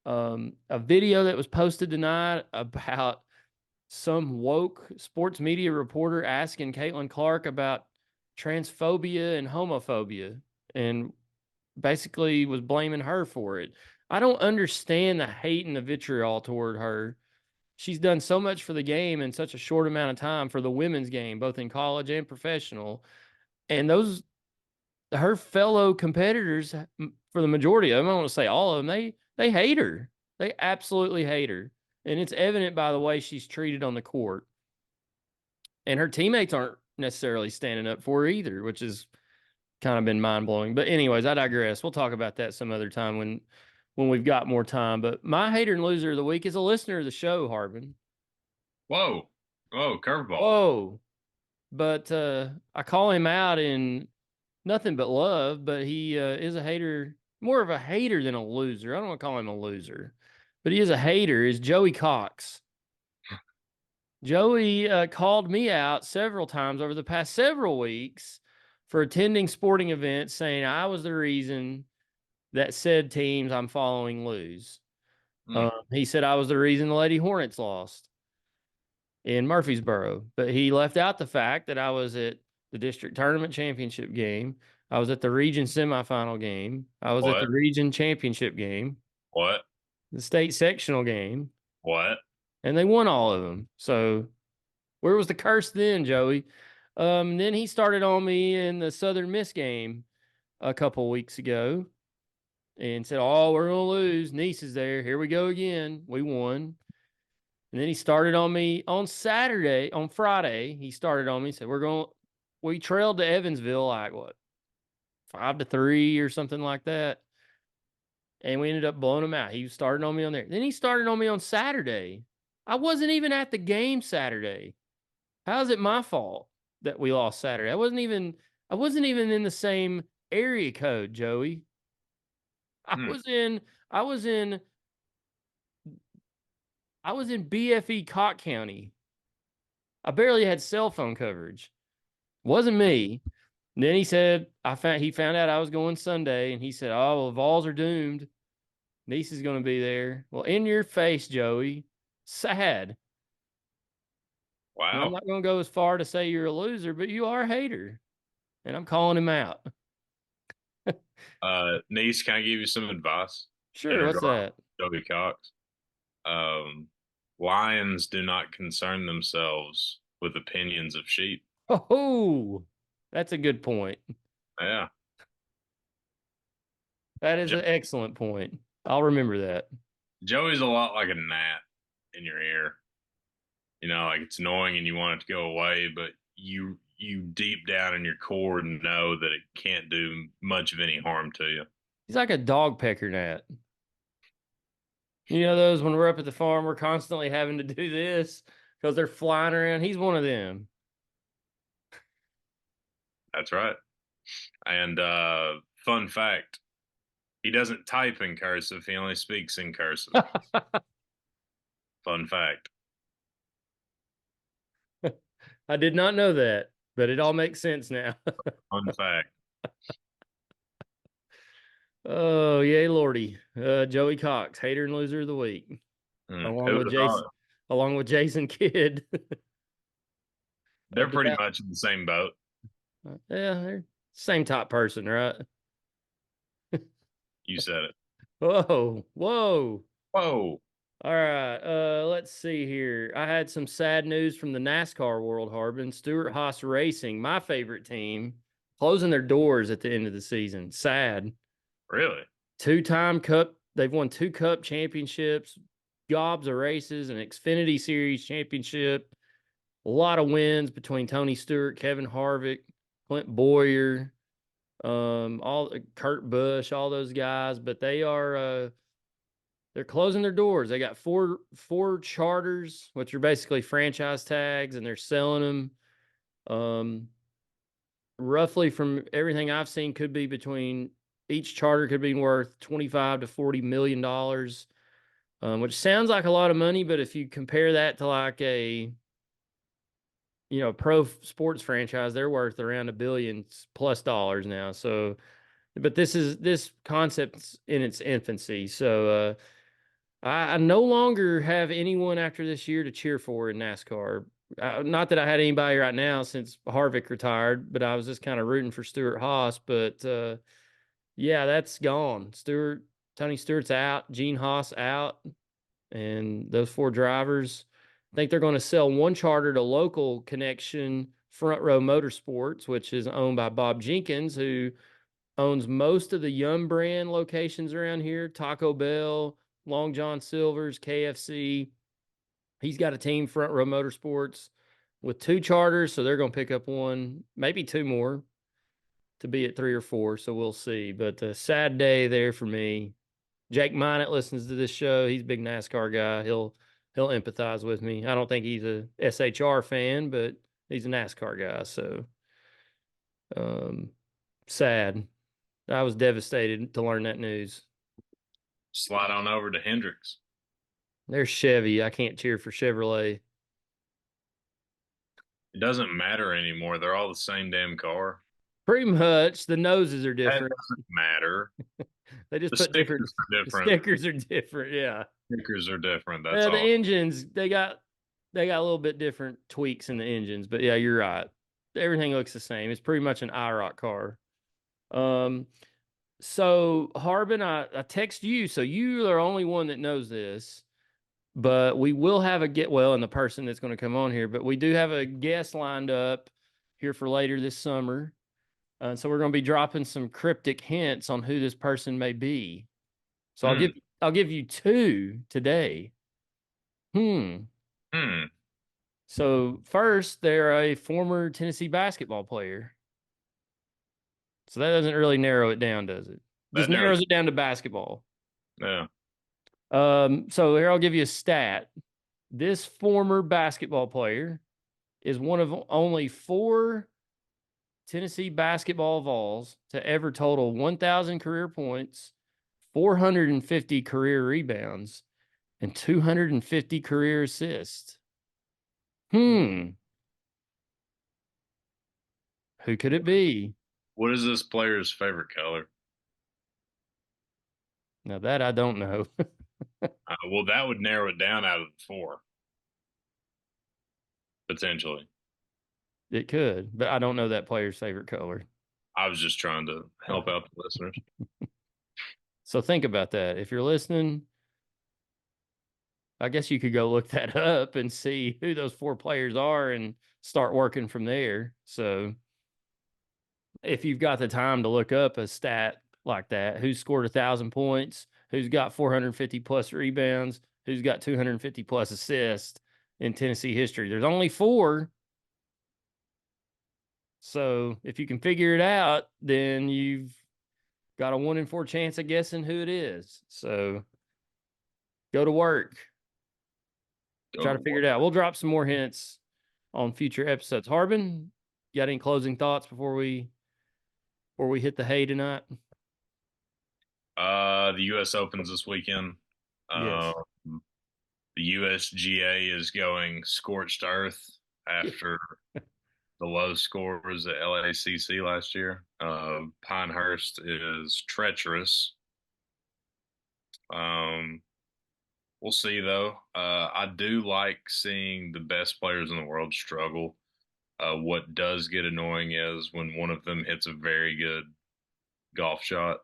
a video that was posted tonight about some woke sports media reporter asking Caitlin Clark about transphobia and homophobia, and basically was blaming her for it. I don't understand the hate and the vitriol toward her. She's done so much for the game in such a short amount of time for the women's game, both in college and professional. And those her fellow competitors, for the majority of them, I don't want to say all of them, they hate her. They absolutely hate her. And it's evident by the way she's treated on the court. And her teammates aren't necessarily standing up for her either, which has kind of been mind blowing. But anyways, I digress. We'll talk about that some other time when we've got more time. But my hater and loser of the week is a listener of the show, Harbin. Whoa, whoa, curveball. Whoa. But I call him out in nothing but love, but he is a hater, more of a hater than a loser. I don't want to call him a loser, but he is a hater, is Joey Cox. Joey called me out several times over the past several weeks for attending sporting events, saying I was the reason that said teams I'm following lose. Mm, He said I was the reason the Lady Hornets lost in Murfreesboro, but he left out the fact that I was at the district tournament championship game. I was at the region semifinal game. I was at the what? region championship game, What? the state sectional game, What? and they won all of them. So where was the curse then, Joey? Then he started on me in the Southern Miss game a couple weeks ago and said, "Oh, we're gonna lose. Nice is there. Here we go again. We won." And then he started on me on Saturday, on Friday. He started on me, said, we trailed to Evansville like what, 5-3 or something like that. And we ended up blowing him out. He started on me on there. Then he started on me on Saturday. I wasn't even at the game Saturday. How is it my fault that we lost Saturday? I wasn't even in the same area code, Joey. I Hmm. was in, I was in, I was in BFE Cott County. I barely had cell phone coverage. Wasn't me. And then he found out I was going Sunday, and he said, "Oh, well, Vols are doomed. Niece is going to be there." Well, in your face, Joey. Sad. And I'm Wow. not going to go as far to say you're a loser, but you are a hater, and I'm calling him out. Niece, can I give you some advice in Sure, what's regard that? to Toby Cox? Um, Lions do not concern themselves with opinions of sheep. Oh, that's a good point. Yeah. That is Jo- an excellent point. I'll remember that. Joey's a lot like a gnat in your ear. Like it's annoying and you want it to go away, but you deep down in your core know that it can't do much of any harm to you. He's like a dog pecker gnat. You know those when we're up at the farm, we're constantly having to do this because they're flying around. He's one of them. That's right. And fun fact, he doesn't type in cursive, he only speaks in cursive. Fun fact. I did not know that, but it all makes sense now. Fun fact. Oh, yay, Lordy. Joey Cox, hater and loser of the week, Who along would with have thought Jason, it? along with Jason Kidd. They're But pretty that, much in the same boat. yeah, they're same top person, right? You said it. Whoa, whoa. Whoa. All right, let's see here. I had some sad news from the NASCAR world, Harbin. Stewart Haas Racing, my favorite team, closing their doors at the end of the season. Sad. Really? Two-time cup. They've won 2 cup championships, gobs of races, an Xfinity Series championship. A lot of wins between Tony Stewart, Kevin Harvick, Clint Boyer, all Kurt Busch, all those guys. But They're closing their doors. They got four charters, which are basically franchise tags, and they're selling them. Um, roughly from everything I've seen, could be between each charter could be worth 25 to 40 million dollars, which sounds like a lot of money, but if you compare that to like a pro sports franchise, they're worth around $1 billion plus dollars now. So, but this concept's in its infancy. So I no longer have anyone after this year to cheer for in NASCAR. Not that I had anybody right now since Harvick retired, but I was just kind of rooting for Stewart Haas. But yeah, that's gone. Tony Stewart's out, Gene Haas out, and those four drivers. I think they're going to sell one charter to local connection Front Row Motorsports, which is owned by Bob Jenkins, who owns most of the Yum brand locations around here, Taco Bell, Long John Silver's, KFC. He's got a team, Front Row Motorsports, with two charters, so they're going to pick up one, maybe two more to be at three or four. So we'll see. But a sad day there for me. Jake Minot listens to this show. He's a big NASCAR guy. He'll empathize with me. I don't think he's a SHR fan, but he's a NASCAR guy. So um, sad. I was devastated to learn that news. Slide on over to Hendricks. There's Chevy. I can't cheer for Chevrolet. It doesn't matter anymore. They're all the same damn car. Pretty much. The noses are That different. doesn't matter. They just The put different. stickers are The different. stickers are different. Yeah. Stickers are different. That's The all. engines they got a little bit different tweaks in the engines, but yeah, you're right. Everything looks the same. It's pretty much an IROC car. Um, so Harbin, I text you, so you are the only one that knows this, but we will have and the person that's going to come on here, but we do have a guest lined up here for later this summer. So we're going to be dropping some cryptic hints on who this person may be. So I'll give you two today. Hmm. Hmm. So first, they're a former Tennessee basketball player. So that doesn't really narrow it down, does it? Just That narrows. narrows it down to basketball. Yeah. So here I'll give you a stat. This former basketball player is one of only four Tennessee basketball Vols to ever total 1,000 career points, 450 career rebounds, and 250 career assists. Who could it be? What is this player's favorite color? Now that I don't know. Well, that would narrow it down out of the four, potentially. It could, but I don't know that player's favorite color. I was just trying to help out the listeners. So think about that. If you're listening, I guess you could go look that up and see who those four players are and start working from there. So if you've got the time to look up a stat like that, who's scored 1,000 points, who's got 450 plus rebounds, who's got 250 plus assists in Tennessee history, there's only four. So if you can figure it out, then you've got a 1 in 4 chance of guessing who it is. So go to work. Try to figure it out. We'll drop some more hints on future episodes. Harbin, you got any closing thoughts before we hit the hay tonight? The U.S. Opens this weekend. Yes. The USGA is going scorched earth after the low scores at LACC last year. Pinehurst is treacherous. We'll see though. I do like seeing the best players in the world struggle. What does get annoying is when one of them hits a very good golf shot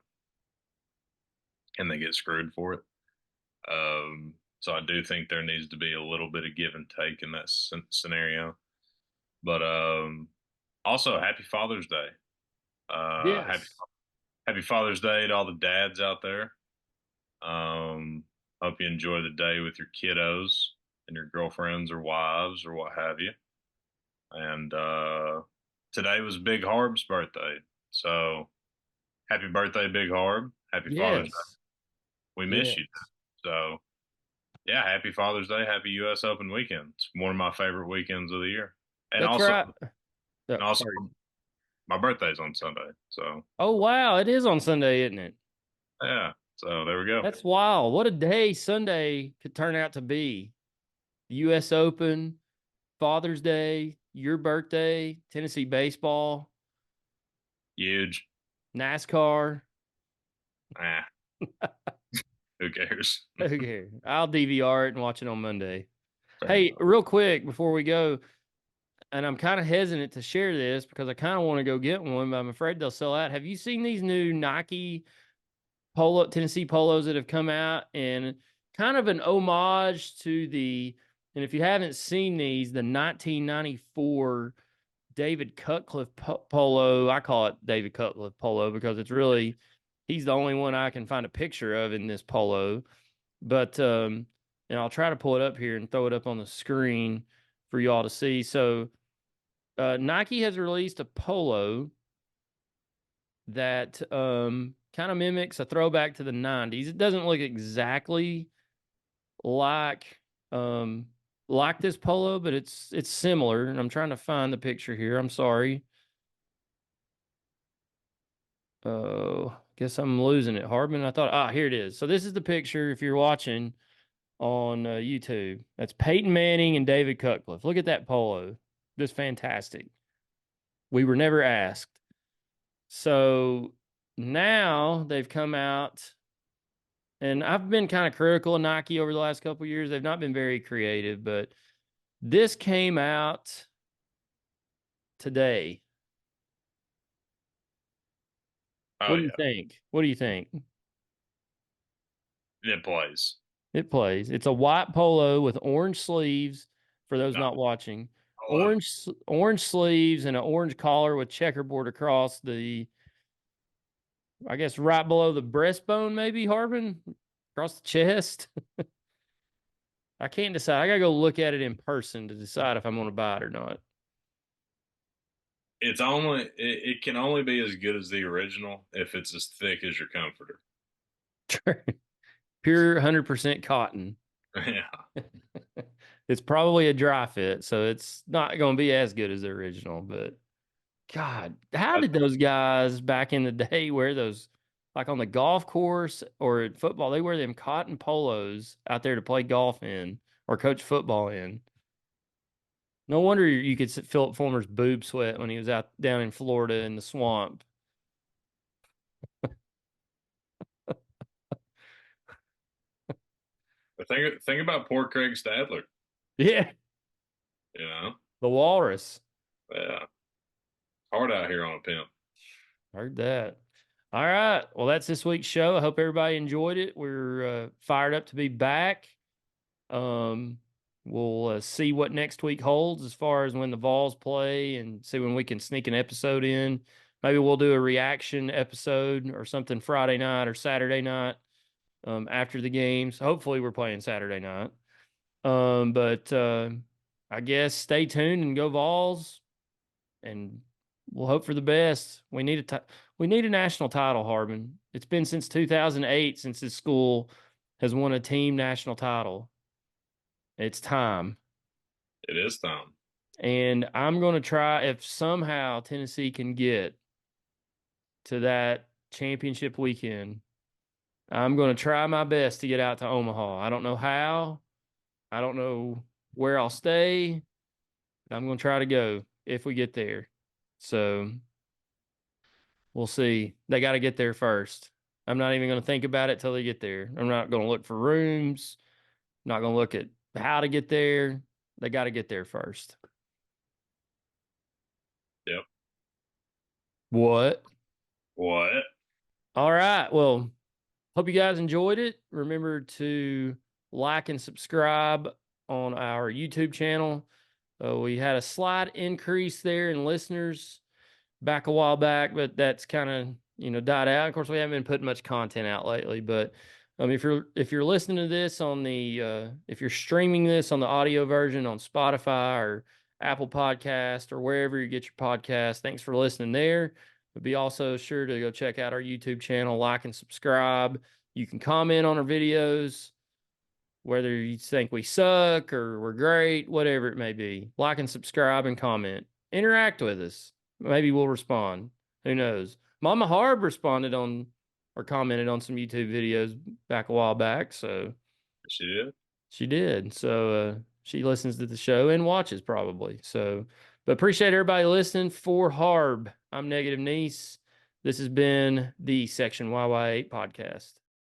and they get screwed for it. So I do think there needs to be a little bit of give and take in that scenario. But also, happy Father's Day. Happy Yes. Happy Father's Day to all the dads out there. Hope you enjoy the day with your kiddos and your girlfriends or wives or what have you. And today was Big Harb's birthday. So happy birthday, Big Harb. Happy Father's Day. Yes. We miss Yes. you. So yeah, happy Father's Day, happy U.S. Open weekend. It's one of my favorite weekends of the year, and That's also right. Oh, and also sorry. my birthday's on Sunday. So Oh, wow. It is on Sunday, isn't it? yeah, so there we go. That's wild. What a day Sunday could turn out to be. U.S. Open, Father's Day, your birthday, Tennessee baseball, Huge. NASCAR. Ah, who cares? Okay. I'll DVR it and watch it on Monday. Fair Hey, enough. real quick before we go, and I'm kind of hesitant to share this because I kind of want to go get one, but I'm afraid they'll sell out. Have you seen these new Nike Tennessee polos that have come out, and kind of an homage to and if you haven't seen these, the 1994 David Cutcliffe polo. I call it David Cutcliffe polo because he's the only one I can find a picture of in this polo. But and I'll try to pull it up here and throw it up on the screen for y'all to see. So Nike has released a polo that kind of mimics a throwback to the 90s. It doesn't look exactly like um like this polo, but it's similar. And I'm trying to find the picture here. I'm sorry. Oh, guess I'm losing it, Hardman. I thought, here it is. So this is the picture if you're watching on YouTube. That's Peyton Manning and David Cutcliffe. Look at that polo. Just fantastic. We were never asked. So now they've come out, and I've been kind of critical of Nike over the last couple of years. They've not been very creative, but this came out today. Oh What do you yeah, think? What do you think? it plays. It plays. It's a white polo with orange sleeves for those No, not watching. I love it. Orange sleeves and an orange collar with checkerboard across I guess right below the breastbone, maybe, Harbin, across the chest. I can't decide. I gotta go look at it in person to decide if I'm gonna buy it or not. It can only be as good as the original if it's as thick as your comforter. Pure 100% cotton. Yeah, It's probably a dry fit, so it's not going to be as good as the original. But God, how I, did those guys back in the day wear those, like on the golf course or at football? They wear them cotton polos out there to play golf in or coach football in. No wonder you could see Philip Fulmer's boob sweat when he was out down in Florida in the swamp. but think about poor Craig Stadler. Yeah, You know, the walrus. yeah, hard out here on a pimp. Heard that. All right. Well, that's this week's show. I hope everybody enjoyed it. We're fired up to be back. Um, we'll see what next week holds as far as when the Vols play and see when we can sneak an episode in. Maybe we'll do a reaction episode or something Friday night or Saturday night after the games. Hopefully, we're playing Saturday night. But I guess stay tuned and go Vols, and we'll hope for the best. We need a national title, Harbin. It's been since 2008 since this school has won a team national title. It's time. It is time. And I'm going to try if somehow Tennessee can get to that championship weekend. I'm going to try my best to get out to Omaha. I don't know how. I don't know where I'll stay. But I'm going to try to go if we get there. So we'll see. They got to get there first. I'm not even going to think about it till they get there. I'm not going to look for rooms. I'm not going to look at how to get there. They got to get there first. Yep. What? What? All right. Well, hope you guys enjoyed it. Remember to like and subscribe on our YouTube channel. We had a slight increase there in listeners back a while back, but that's kind of died out. Of course, we haven't been putting much content out lately. But if you're listening to this on if you're streaming this on the audio version on Spotify or Apple Podcast or wherever you get your podcast, thanks for listening there. But be also sure to go check out our YouTube channel, like and subscribe. You can comment on our videos. whether you think we suck or we're great, whatever it may be. Like and subscribe and comment. Interact with us. Maybe we'll respond. Who knows? Mama Harb responded on or commented on some YouTube videos back a while back. So She did. she did. So she listens to the show and watches probably. So, but appreciate everybody listening. For Harb, I'm Negative Niece. This has been the Section YY8 podcast.